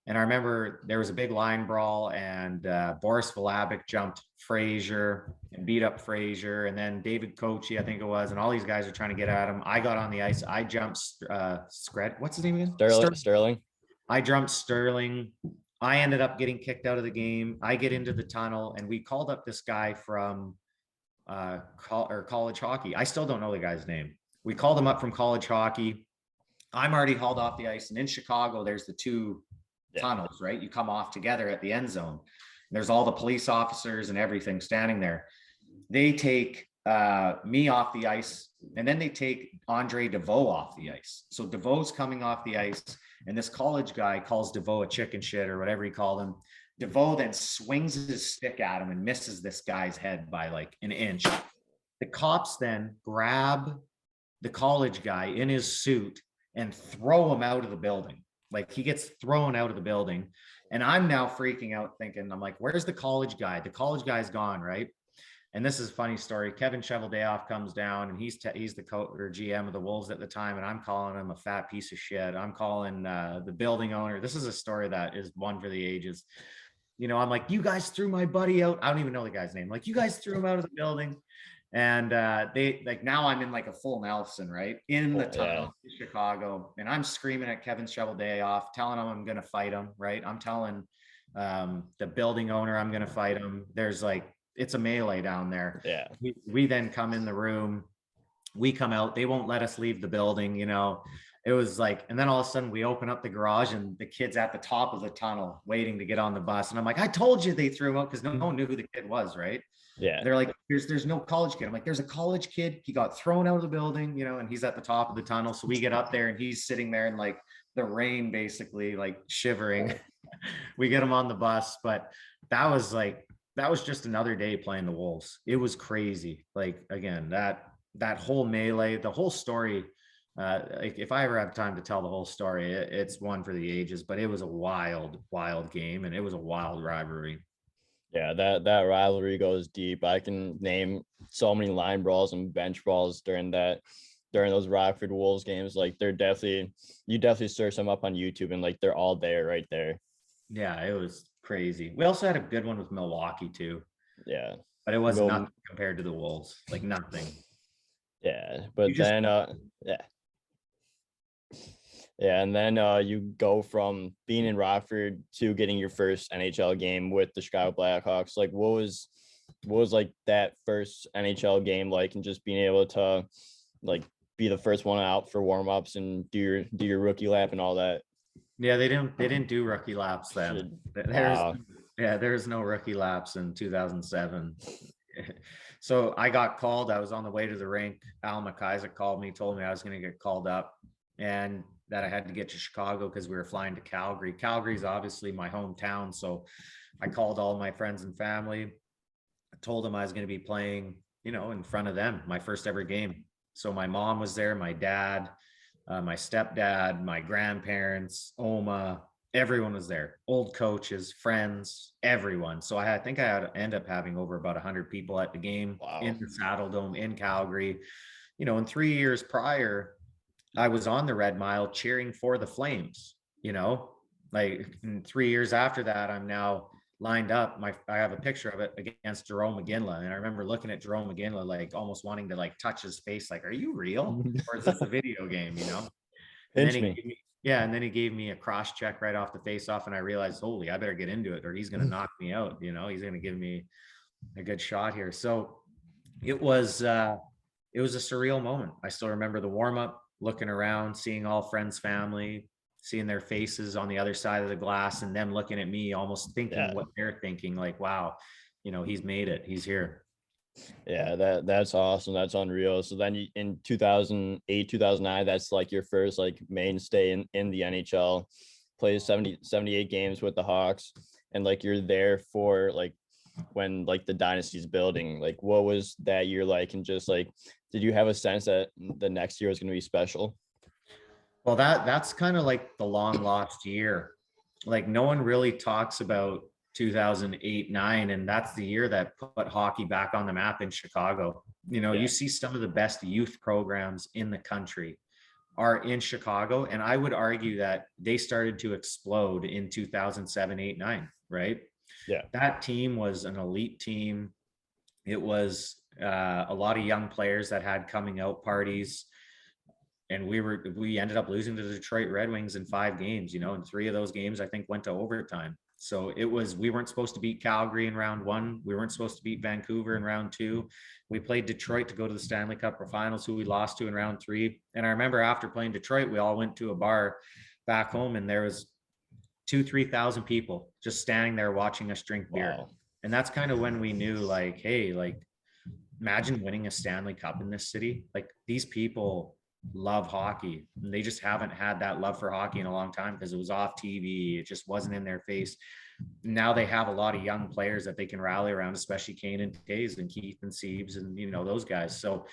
And I remember there was a big line brawl, and Boris Valabic jumped Frazier and beat up Frazier. And then David Kochi, I think it was, and all these guys are trying to get at him. I got on the ice. I jumped What's his name again? Sterling. I jumped Sterling. I ended up getting kicked out of the game. I get into the tunnel, and we called up this guy from college hockey. I still don't know the guy's name. We called him up from college hockey. I'm already hauled off the ice, and in Chicago, there's the two tunnels, right? You come off together at the end zone. There's all the police officers and everything standing there. They take me off the ice, and then they take Andre DeVoe off the ice. So DeVoe's coming off the ice, And this college guy calls DeVoe a chicken shit or whatever he called him. DeVoe then swings his stick at him and misses this guy's head by like an inch. The cops then grab the college guy in his suit and throw him out of the building. Like he gets thrown out of the building. And I'm now freaking out thinking, I'm like, where's the college guy? The college guy's gone, right? And this is a funny story. Kevin Cheveldayoff comes down and he's the coach or GM of the Wolves at the time. And I'm calling him a fat piece of shit. I'm calling the building owner. This is a story that is one for the ages. You know, I'm like, you guys threw my buddy out. I don't even know the guy's name. Like, you guys threw him out of the building. And they like, now I'm in like a full Nelson, right? In the tunnel in Chicago. And I'm screaming at Kevin Cheveldayoff, telling him I'm going to fight him, right? I'm telling the building owner I'm going to fight him. There's like, it's a melee down there. Yeah. We then come in the room. We come out. They won't let us leave the building, you know. It was like, and then all of a sudden we open up the garage and the kid's at the top of the tunnel waiting to get on the bus. And I'm like, I told you they threw him out because no one knew who the kid was, right? Yeah. They're like, there's no college kid. I'm like, there's a college kid. He got thrown out of the building, you know, and he's at the top of the tunnel. So we get up there and he's sitting there in like the rain, basically like shivering. We get him on the bus, but that was just another day playing the Wolves. It was crazy. Like, again, that whole melee, the whole story, like if I ever have time to tell the whole story, it's one for the ages, but it was a wild game and it was a wild rivalry. Yeah, that rivalry goes deep. I can name so many line brawls and bench brawls during those Rockford Wolves games. Like you definitely search them up on YouTube and like they're all there right there. Yeah, it was crazy. We also had a good one with Milwaukee too. Yeah. But it was nothing compared to the Wolves. Like nothing. Yeah. But then Yeah, and then you go from being in Rockford to getting your first NHL game with the Chicago Blackhawks. Like, what was like that first NHL game like, and just being able to like be the first one out for warm-ups and do your rookie lap and all that? Yeah, they didn't do rookie laps then. There's no rookie laps in 2007. So I got called. I was on the way to the rink. Al McIsaac called me, told me I was going to get called up, and that I had to get to Chicago because we were flying to Calgary. Calgary is obviously my hometown. So I called all my friends and family. I told them I was going to be playing, you know, in front of them, my first ever game. So my mom was there, my dad, my stepdad, my grandparents, Oma, everyone was there. Old coaches, friends, everyone. So I think I had end up having over about 100 people at the game. Wow. In the Saddle Dome in Calgary. You know, and 3 years prior, I was on the Red Mile cheering for the Flames, you know, like 3 years after that, I'm now lined up. I have a picture of it against Jerome McGinley. And I remember looking at Jerome McGinley, like almost wanting to like touch his face. Like, are you real? Or is this a video game, you know? And then he gave me a cross check right off the face off. And I realized, holy, I better get into it or he's going to knock me out. You know, he's going to give me a good shot here. So it was a surreal moment. I still remember the warm up, looking around, seeing all friends, family, seeing their faces on the other side of the glass and them looking at me, almost thinking what they're thinking, like, wow, you know, he's made it. He's here. Yeah, that's awesome. That's unreal. So then in 2008, 2009, that's like your first like mainstay in the NHL, plays 78 games with the Hawks. And like, you're there for like when like the dynasty's building. Like, what was that year like? And just like, did you have a sense that the next year was going to be special? Well, that's kind of like the long lost year. Like no one really talks about 2008-9, and that's the year that put hockey back on the map in Chicago. You know, you see some of the best youth programs in the country are in Chicago, and I would argue that they started to explode in 2007, 8, 9, right? Yeah. That team was an elite team. It was a lot of young players that had coming out parties, and we ended up losing to the Detroit Red Wings in 5 games, you know, and 3 of those games I think went to overtime. So we weren't supposed to beat Calgary in round 1. We weren't supposed to beat Vancouver in round 2. We played Detroit to go to the Stanley Cup finals, who we lost to in round 3. And I remember after playing Detroit, we all went to a bar back home, and there was 3,000 people just standing there watching us drink beer. Wow. And that's kind of when we knew, like, hey, like, imagine winning a Stanley Cup in this city. Like, these people love hockey. And they just haven't had that love for hockey in a long time because it was off TV. It just wasn't in their face. Now they have a lot of young players that they can rally around, especially Kane and Taves and Keith and Siebes and, you know, those guys. So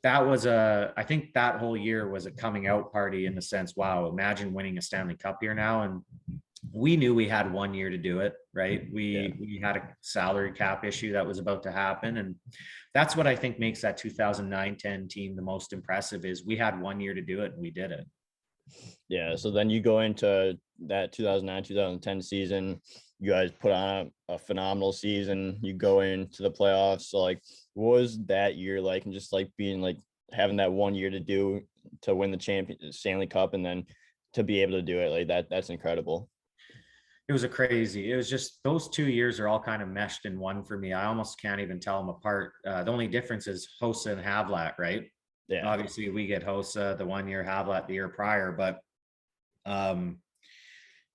that was I think that whole year was a coming out party in the sense, wow, imagine winning a Stanley Cup here now. And we knew we had 1 year to do it, right? We had a salary cap issue that was about to happen. And that's what I think makes that 2009-10 team the most impressive is we had 1 year to do it and we did it. Yeah. So then you go into that 2009-2010 season, you guys put on a phenomenal season. You go into the playoffs. So like, what was that year like? And just like being like having that 1 year to win the Stanley Cup and then to be able to do it like that, that's incredible. It was it was just those 2 years are all kind of meshed in one for me. I almost can't even tell them apart. The only difference is Hossa and Havlat, right? Yeah. Obviously we get Hossa the 1 year, Havlat the year prior, but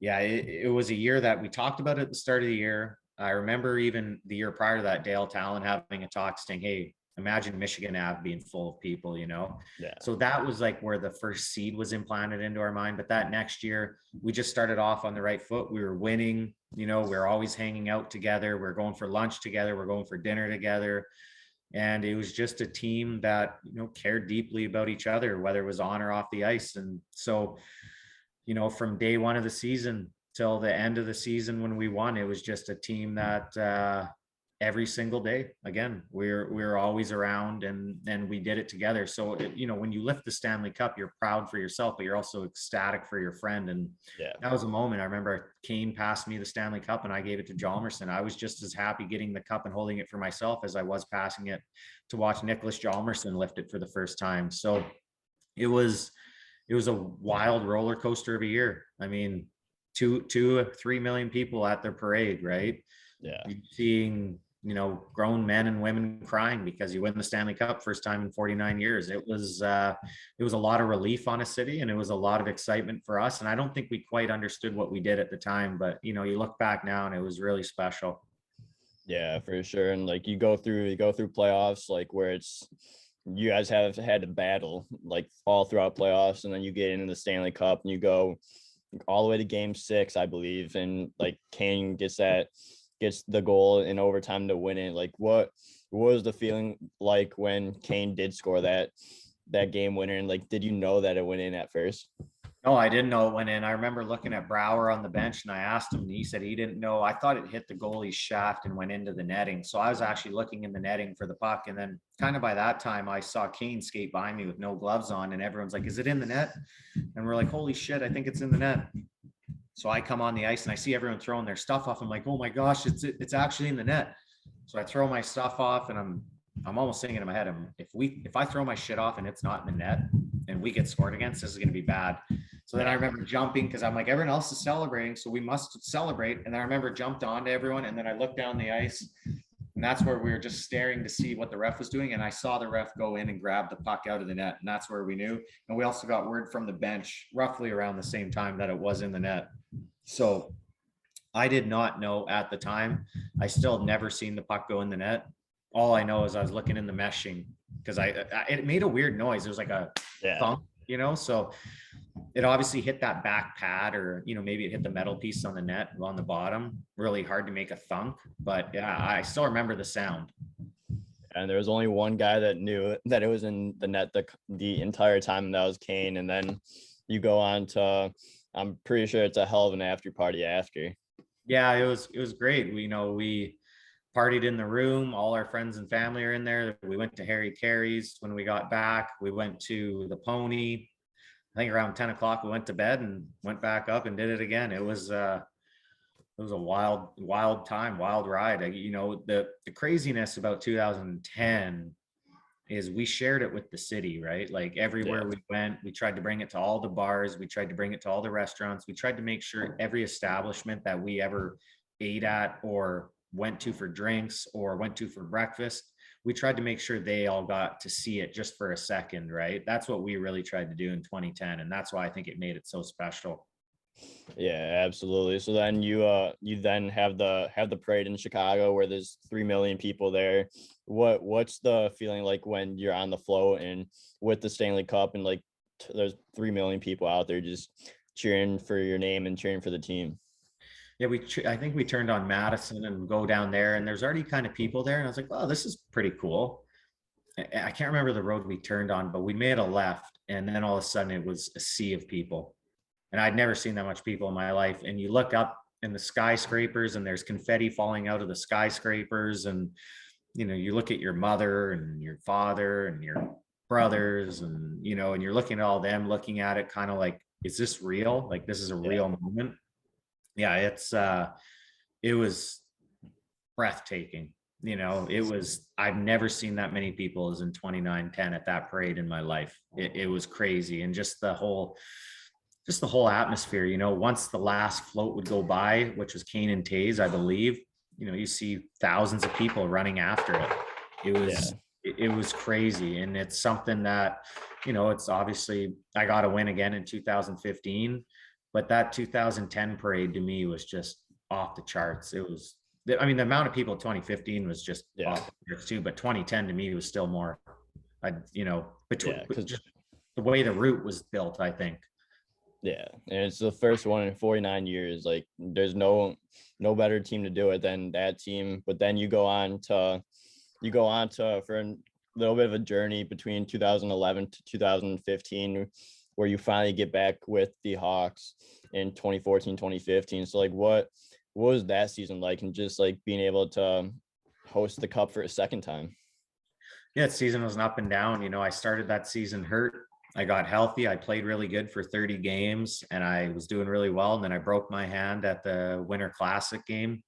yeah, it was a year that we talked about at the start of the year. I remember even the year prior to that, Dale Talon having a talk saying, hey, imagine Michigan Ave being full of people, you know? Yeah. So that was like where the first seed was implanted into our mind. But that next year, we just started off on the right foot. We were winning, you know, we were always hanging out together. We we're going for lunch together. We're going for dinner together. And it was just a team that, you know, cared deeply about each other, whether it was on or off the ice. And so, you know, from day one of the season till the end of the season when we won, it was just a team that every single day, again, we're always around and we did it together. So, you know, when you lift the Stanley Cup, you're proud for yourself, but you're also ecstatic for your friend. And that was a moment. I remember Kane passed me the Stanley Cup and I gave it to Hjalmarsson. I was just as happy getting the cup and holding it for myself as I was passing it to watch Nicholas Hjalmarsson lift it for the first time. So it was a wild roller coaster of a year. I mean, 3 million people at their parade, right? Yeah. Seeing, you know, grown men and women crying because you win the Stanley Cup first time in 49 years. It was a lot of relief on a city and it was a lot of excitement for us. And I don't think we quite understood what we did at the time, but you know, you look back now and it was really special. Yeah, for sure. And like you go through playoffs, like where you guys have had to battle like all throughout playoffs, and then you get into the Stanley Cup and you go all the way to game 6, I believe. And like Kane gets the goal in overtime to win it. Like what was the feeling like when Kane did score that game winner? And like, did you know that it went in at first? No, I didn't know it went in. I remember looking at Brouwer on the bench and I asked him and he said he didn't know. I thought it hit the goalie's shaft and went into the netting. So I was actually looking in the netting for the puck. And then kind of by that time I saw Kane skate by me with no gloves on and everyone's like, is it in the net? And we're like, holy shit, I think it's in the net. So I come on the ice and I see everyone throwing their stuff off. I'm like, oh my gosh, it's actually in the net. So I throw my stuff off and I'm almost thinking in my head, if I throw my shit off and it's not in the net and we get scored against, this is going to be bad. So then I remember jumping because I'm like, everyone else is celebrating, so we must celebrate. And then I remember jumped on to everyone and then I looked down the ice and that's where we were just staring to see what the ref was doing. And I saw the ref go in and grab the puck out of the net. And that's where we knew. And we also got word from the bench roughly around the same time that it was in the net. So I did not know at the time. I still had never seen the puck go in the net. All I know is I was looking in the meshing because it made a weird noise. It was like a thump, you know, so it obviously hit that back pad or, you know, maybe it hit the metal piece on the net on the bottom. Really hard to make a thunk, but yeah, I still remember the sound. And there was only one guy that knew that it was in the net the entire time, and that was Kane. And then you go on to, I'm pretty sure it's a hell of an after party after. Yeah, it was great. We partied in the room. All our friends and family are in there. We went to Harry Carey's when we got back. We went to the Pony. I think around 10 o'clock we went to bed and went back up and did it again. It was a wild time, wild ride. You know, the craziness about 2010 is we shared it with the city, right? Like everywhere we went, we tried to bring it to all the bars. We tried to bring it to all the restaurants. We tried to make sure every establishment that we ever ate at or went to for drinks or went to for breakfast, we tried to make sure they all got to see it just for a second, right? That's what we really tried to do in 2010. And that's why I think it made it so special. Yeah, absolutely. So then you then have the parade in Chicago where there's 3 million people there. What's the feeling like when you're on the float and with the Stanley Cup and like there's 3 million people out there just cheering for your name and cheering for the team? Yeah, I think we turned on Madison and go down there, and there's already kind of people there, and I was like, oh, this is pretty cool. I can't remember the road we turned on, but we made a left, and then all of a sudden it was a sea of people, and I'd never seen that much people in my life. And you look up in the skyscrapers, and there's confetti falling out of the skyscrapers, and you look at your mother and your father and your brothers, and and you're looking at all them, looking at it, kind of like, is this real? Like, this is a Yeah. real moment. Yeah, it was breathtaking. I've never seen that many people as in 2910 at that parade in my life. It was crazy. And just the whole atmosphere, once the last float would go by, which was Kane and Taze, I believe, you see thousands of people running after it. It was it was crazy. And it's something that, it's obviously, I got to win again in 2015, but that 2010 parade to me was just off the charts. I mean, the amount of people in 2015 was just off the charts too, but 2010 to me was still more, between just the way the route was built, I think. Yeah, and it's the first one in 49 years. Like, there's no better team to do it than that team. But then you go on to for a little bit of a journey between 2011 to 2015, where you finally get back with the Hawks in 2014, 2015. So like, what was that season like, and just like being able to host the Cup for a second time? Yeah, the season was an up and down. I started that season hurt. I got healthy. I played really good for 30 games and I was doing really well. And then I broke my hand at the Winter Classic game.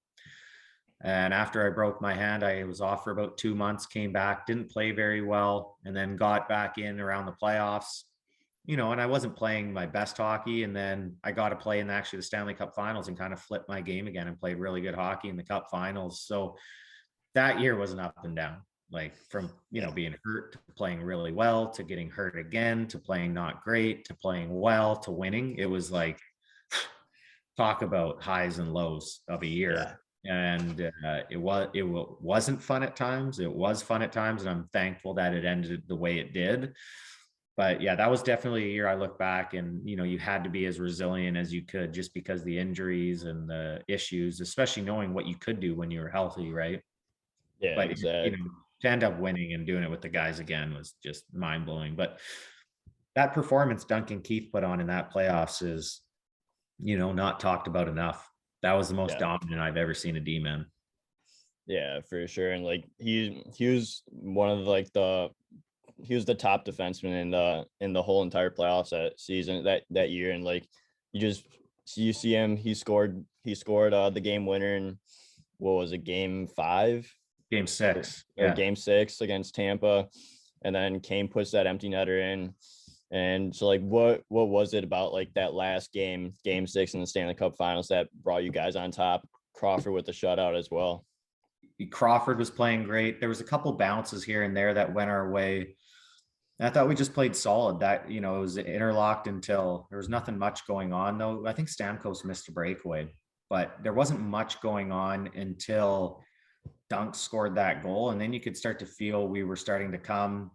And after I broke my hand, I was off for about 2 months, came back, didn't play very well, and then got back in around the playoffs. And I wasn't playing my best hockey. And then I got to play in actually the Stanley Cup finals and kind of flipped my game again and played really good hockey in the Cup finals. So that year was an up and down, like from, being hurt to playing really well to getting hurt again to playing not great to playing well to winning. It was like, talk about highs and lows of a year. Yeah. And it wasn't fun at times. It was fun at times, and I'm thankful that it ended the way it did. But yeah, that was definitely a year I look back and, you had to be as resilient as you could just because the injuries and the issues, especially knowing what you could do when you were healthy, right? Yeah, But, exactly. to end up winning and doing it with the guys again was just mind blowing. But that performance Duncan Keith put on in that playoffs is, not talked about enough. That was the most dominant I've ever seen a D-man. Yeah, for sure. And like he was one of like he was the top defenseman in the whole entire playoffs that season, that year. And like you see him, he scored the game winner in, what was it, game 5? Game 6. Or game 6 against Tampa. And then Kane puts that empty netter in. And so like what was it about like that last game 6 in the Stanley Cup finals that brought you guys on top? Crawford with the shutout as well. Crawford was playing great. There was a couple bounces here and there that went our way. And I thought we just played solid. That, it was interlocked until there was nothing much going on, though. I think Stamkos missed a breakaway, but there wasn't much going on until Dunk scored that goal. And then you could start to feel we were starting to come.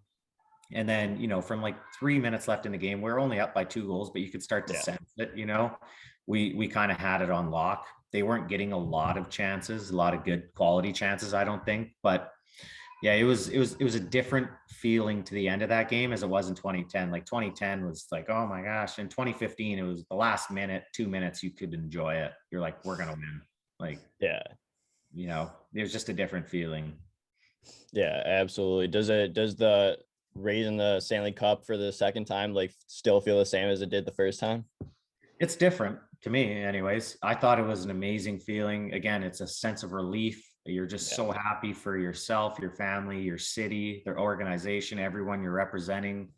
And then, from like 3 minutes left in the game, we're only up by 2 goals, but you could start to sense it, we kind of had it on lock. They weren't getting a lot of chances, a lot of good quality chances, I don't think. But yeah, it was a different feeling to the end of that game as it was in 2010. Like 2010 was like, oh my gosh. In 2015, it was the last minute, 2 minutes, you could enjoy it. You're like, we're gonna win. Like, there's just a different feeling. Yeah, absolutely. Does the raising the Stanley Cup for the second time like still feel the same as it did the first time? It's different to me anyways. I thought it was an amazing feeling. Again, it's a sense of relief. You're just so happy for yourself, your family, your city, their organization, everyone you're representing.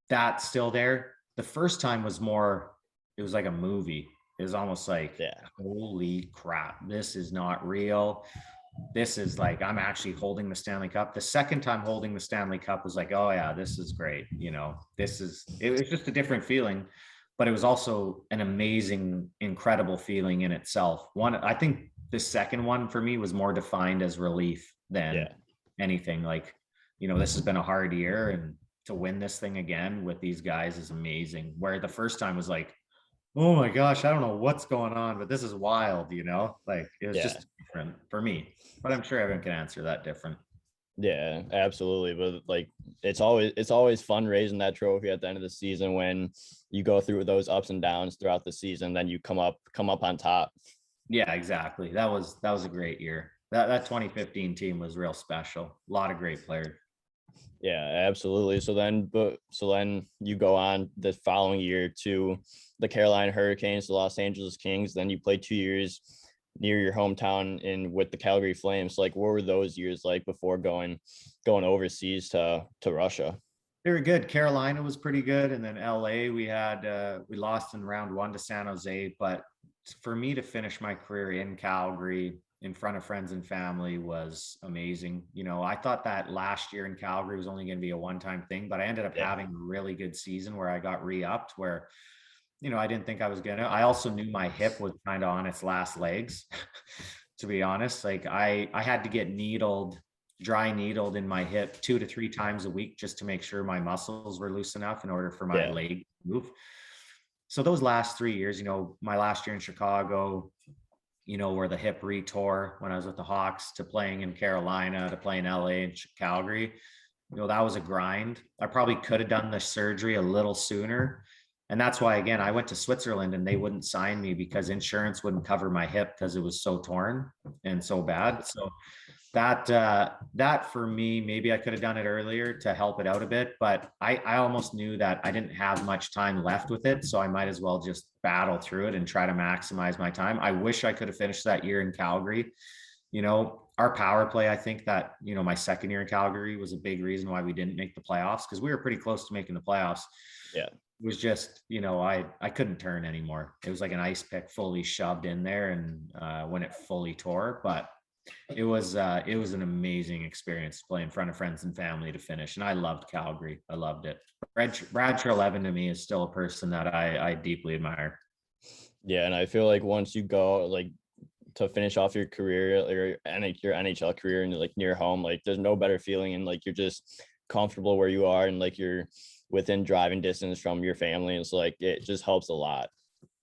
That's still there. The first time was more, it was like a movie. It was almost like, holy crap, this is not real. This is like, I'm actually holding the Stanley Cup. The second time holding the Stanley Cup was like, oh yeah, this is great. It was just a different feeling. but it was also an amazing, incredible feeling in itself. I think the second one for me was more defined as relief than Yeah. anything. Like, this has been a hard year, and to win this thing again with these guys is amazing. Where the first time was like, oh my gosh, I don't know what's going on, but this is wild, like it was Yeah. just different for me, but I'm sure everyone can answer that different. Yeah, absolutely. But like it's always fun raising that trophy at the end of the season when you go through those ups and downs throughout the season, then you come up on top. Yeah, exactly. That was a great year. That 2015 team was real special. A lot of great players. Yeah, absolutely. So then you go on the following year to the Carolina Hurricanes, the Los Angeles Kings. Then you play 2 years near your hometown in with the Calgary Flames. Like, what were those years like before going overseas to Russia? They were good. Carolina was pretty good, and then LA we lost in round one to San Jose. But for me to finish my career in Calgary in front of friends and family was amazing. I thought that last year in Calgary was only going to be a one-time thing, but I ended up Yeah, having a really good season where I got re-upped where I didn't think I was gonna. I also knew my hip was kind of on its last legs, to be honest. Like I had to get dry needled in my hip 2 to 3 times a week just to make sure my muscles were loose enough in order for my yeah, leg to move. So those last 3 years, my last year in Chicago, where the hip retore when I was with the Hawks, to playing in Carolina, to playing LA and Calgary, that was a grind. I probably could have done the surgery a little sooner. And that's why, again, I went to Switzerland and they wouldn't sign me because insurance wouldn't cover my hip because it was so torn and so bad. So that for me, maybe I could have done it earlier to help it out a bit, but I almost knew that I didn't have much time left with it. So I might as well just battle through it and try to maximize my time. I wish I could have finished that year in Calgary. Our power play, I think that, my second year in Calgary was a big reason why we didn't make the playoffs, because we were pretty close to making the playoffs. yeah. It was just, I couldn't turn anymore. It was like an ice pick fully shoved in there, and when it fully tore. But it was an amazing experience to play in front of friends and family to finish. And I loved Calgary. I loved it. Brad Trelevin to me is still a person that I deeply admire. Yeah, and I feel like once you go like to finish off your career or your NHL career and like near home, like there's no better feeling, and like you're just comfortable where you are and like you're within driving distance from your family. It's like it just helps a lot.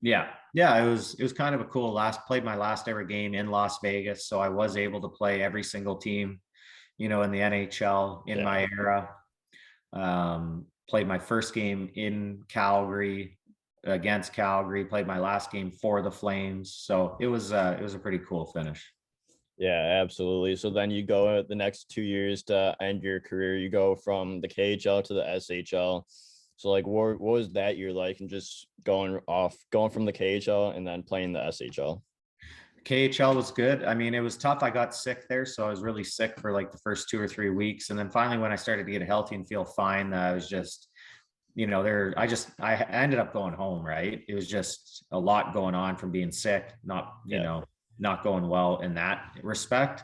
Yeah, it was kind of a cool played my last ever game in Las Vegas, so I was able to play every single team, in the NHL in Yeah. my era. Played my first game in Calgary against Calgary, played my last game for the Flames. So it was a pretty cool finish. Yeah, absolutely. So then you go the next 2 years to end your career. You go from the KHL to the SHL. So like, what was that year like, and just going from the KHL and then playing the SHL? KHL was good. I mean, it was tough. I got sick there, so I was really sick for like the first 2 or 3 weeks, and then finally, when I started to get healthy and feel fine, I was just, there. I ended up going home. Right, it was just a lot going on from being sick, Yeah. not going well in that respect.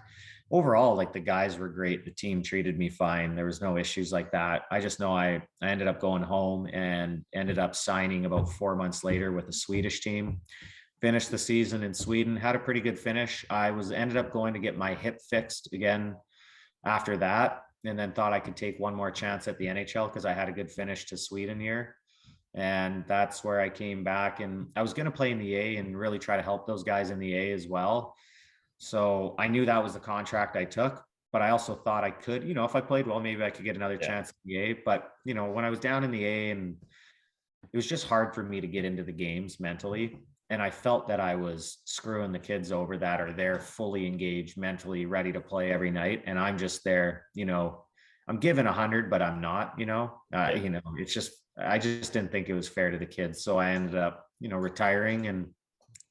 Overall, like the guys were great. The team treated me fine. There was no issues like that. I just know I ended up going home and ended up signing about 4 months later with a Swedish team. Finished the season in Sweden, had a pretty good finish. I was ended up going to get my hip fixed again after that, and then thought I could take one more chance at the NHL because I had a good finish to Sweden here. And that's where I came back, and I was going to play in the A and really try to help those guys in the A as well. So I knew that was the contract I took, but I also thought I could, if I played well, maybe I could get another Yeah. chance in the A. But, when I was down in the A, and it was just hard for me to get into the games mentally. And I felt that I was screwing the kids over that are there fully engaged, mentally ready to play every night. And I'm just there, I'm giving 100, but I'm not, Yeah. it's just, I just didn't think it was fair to the kids. So I ended up, retiring and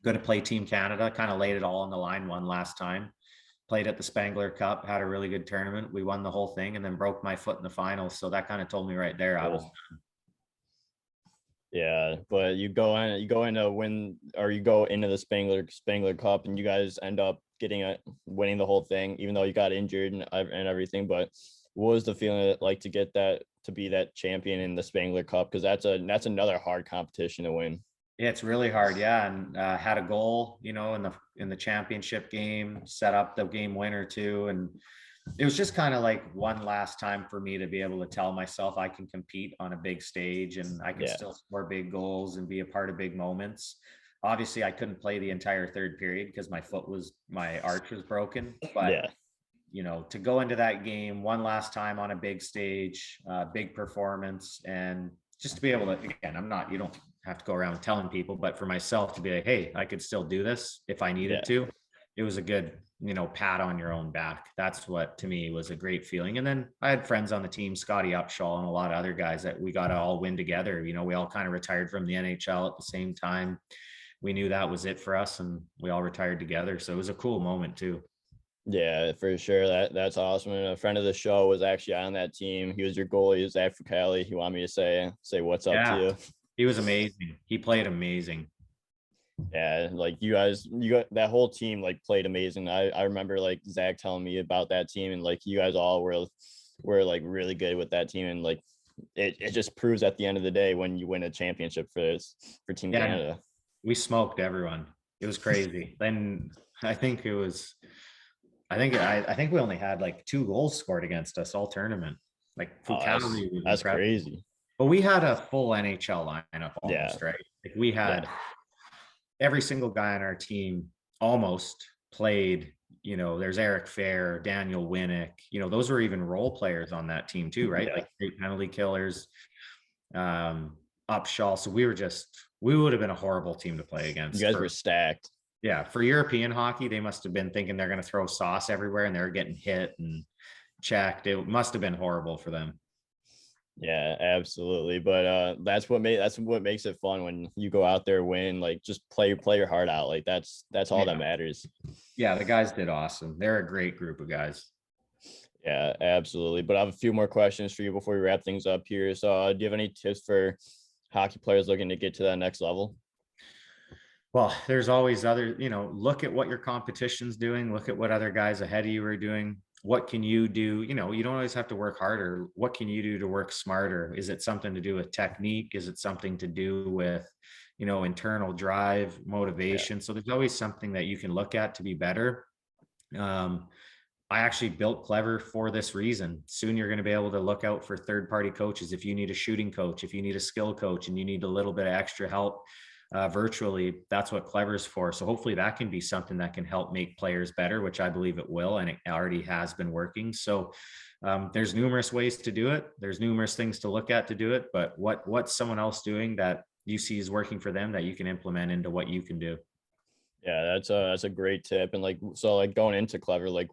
going to play Team Canada, kind of laid it all on the line one last time. Played at the Spengler Cup, had a really good tournament. We won the whole thing and then broke my foot in the finals. So that kind of told me right there I was. Yeah, but you go in to win, or you go into the Spengler Cup, and you guys end up winning the whole thing, even though you got injured and everything. But what was the feeling like to to be that champion in the Spengler Cup? Because that's another hard competition to win. Yeah, it's really hard. Yeah, and had a goal, in the championship game, set up the game winner too, and it was just kind of like one last time for me to be able to tell myself I can compete on a big stage and I can still score big goals and be a part of big moments. Obviously, I couldn't play the entire third period because my arch was broken, but to go into that game one last time on a big stage, big performance, and just to be able to, again, you don't have to go around telling people, but for myself to be like, hey, I could still do this if I needed to. It was a good, pat on your own back. That's what to me was a great feeling. And then I had friends on the team, Scotty Upshaw and a lot of other guys that we got to all win together. We all kind of retired from the NHL at the same time. We knew that was it for us and we all retired together. So it was a cool moment too. Yeah, for sure. That's awesome. And a friend of the show was actually on that team. He was your goalie, Zach Fricali. He wanted me to say what's up to you. He was amazing. He played amazing. Yeah, like you got that whole team like played amazing. I remember like Zach telling me about that team, and like you guys all were like really good with that team, and like it just proves at the end of the day when you win a championship for Team Canada. We smoked everyone. It was crazy. Then I think we only had like 2 goals scored against us all tournament. Like that's crazy. But we had a full NHL lineup almost, right? Like we had every single guy on our team almost played. There's Eric Fair, Daniel Winnick. Those were even role players on that team too, right? Like great penalty killers, Upshaw. So we would have been a horrible team to play against. You guys were stacked. Yeah, for European hockey, they must have been thinking they're going to throw sauce everywhere and they're getting hit and checked. It must have been horrible for them. Yeah, absolutely. But that's what makes it fun when you go out there, win, like just play your heart out. Like that's all that matters. Yeah, the guys did awesome. They're a great group of guys. Yeah, absolutely. But I have a few more questions for you before we wrap things up here. So do you have any tips for hockey players looking to get to that next level? Well, there's always other, look at what your competition's doing. Look at what other guys ahead of you are doing. What can you do? You don't always have to work harder. What can you do to work smarter? Is it something to do with technique? Is it something to do with, internal drive, motivation? So there's always something that you can look at to be better. I actually built Klevr for this reason. Soon you're going to be able to look out for third-party coaches. If you need a shooting coach, if you need a skill coach, and you need a little bit of extra help virtually, that's what Klevr is for. So hopefully that can be something that can help make players better, which I believe it will, and it already has been working. So there's numerous ways to do it. There's numerous things to look at to do it. But what's someone else doing that you see is working for them that you can implement into what you can do? Yeah, that's a great tip. And like, so like going into Klevr, like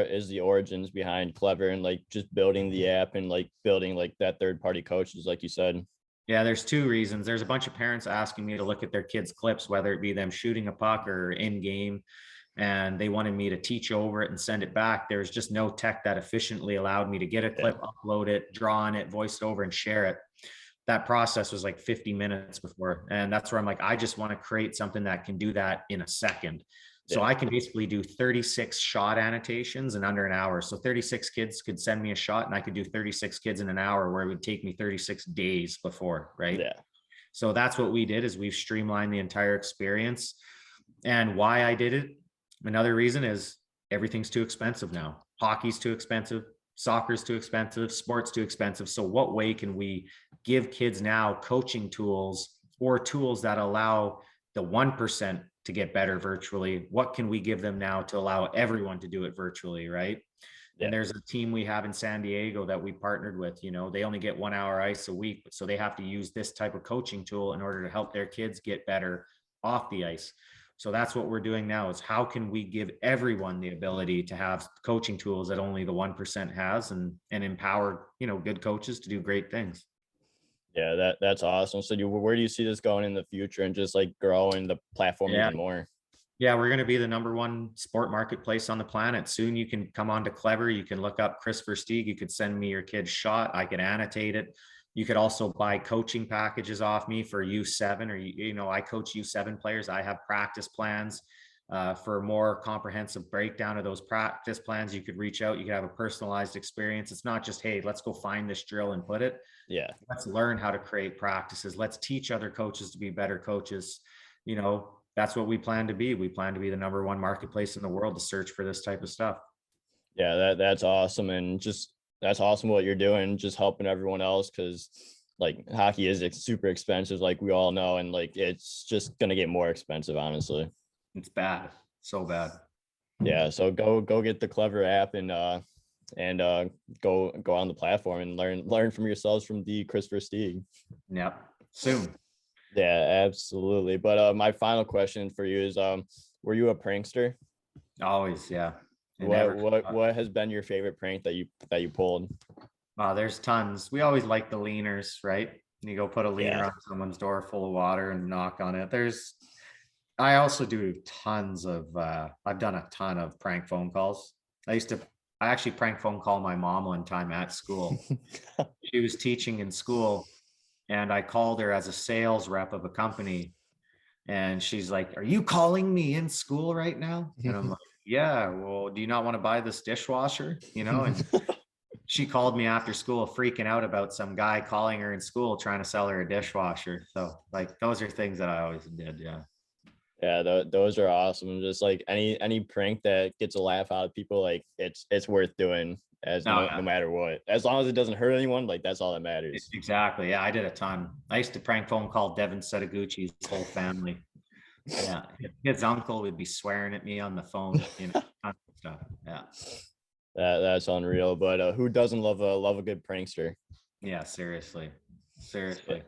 is the origins behind Klevr and like just building the app and like building like that third party coaches, like you said? Yeah, there's 2 reasons. There's a bunch of parents asking me to look at their kids' clips, whether it be them shooting a puck or in game, and they wanted me to teach over it and send it back. There's just no tech that efficiently allowed me to get a clip, upload it, draw on it, voice it over, and share it. That process was like 50 minutes before. And that's where I'm like, I just want to create something that can do that in a second. So I can basically do 36 shot annotations in under an hour. So 36 kids could send me a shot and I could do 36 kids in an hour, where it would take me 36 days before, right? Yeah. So that's what we did, is we've streamlined the entire experience. And why I did it, another reason is everything's too expensive now. Hockey's too expensive. Soccer's too expensive, sports too expensive. So what way can we give kids now coaching tools or tools that allow the 1% to get better virtually? What can we give them now to allow everyone to do it virtually, right? Yeah. And there's a team we have in San Diego that we partnered with. They only get 1 hour ice a week, so they have to use this type of coaching tool in order to help their kids get better off the ice. So that's what we're doing now, is how can we give everyone the ability to have coaching tools that only the 1% has, and empower, good coaches to do great things. Yeah, that's awesome. So where do you see this going in the future, and just like growing the platform even more? Yeah, we're going to be the #1 sport marketplace on the planet. Soon you can come on to Klevr. You can look up Kris Versteeg. You could send me your kid's shot. I could annotate it. You could also buy coaching packages off me for U7, or, I coach U7 players. I have practice plans. For a more comprehensive breakdown of those practice plans, you could reach out. You could have a personalized experience. It's not just, hey, let's go find this drill and put it. Yeah. Let's learn how to create practices. Let's teach other coaches to be better coaches. That's what we plan to be. We plan to be the #1 marketplace in the world to search for this type of stuff. Yeah, that's awesome. And just that's awesome what you're doing, just helping everyone else, because like hockey is super expensive, like we all know, and like it's just gonna get more expensive, honestly. It's bad. So bad. Yeah, so go get the Klevr app and go on the platform and learn from yourselves from the Kris Versteeg. Yep. Soon. Yeah, absolutely. But my final question for you is, were you a prankster? Always, yeah. What has been your favorite prank that you pulled? There's tons. We always like the leaners, right? You go put a leaner on someone's door full of water and knock on it. I also do tons of I've done a ton of prank phone calls. I actually prank phone call my mom one time at school. She was teaching in school, and I called her as a sales rep of a company, and she's like, "Are you calling me in school right now?" And I'm like, "Yeah, well, do you not want to buy this dishwasher?" And she called me after school freaking out about some guy calling her in school trying to sell her a dishwasher. So like those are things that I always did. Yeah. Yeah, those are awesome. Just like any prank that gets a laugh out of people, like it's worth doing, as no matter what. As long as it doesn't hurt anyone, like that's all that matters. Exactly. Yeah, I did a ton. I used to prank phone call Devin Setaguchi's whole family. Yeah, his uncle would be swearing at me on the phone. Tons of stuff. Yeah. That's unreal. But who doesn't love a good prankster? Yeah, seriously. Seriously.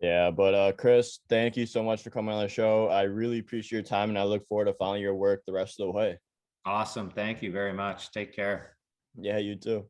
Yeah, but Kris, thank you so much for coming on the show. I really appreciate your time, and I look forward to following your work the rest of the way. Awesome. Thank you very much. Take care. Yeah, you too.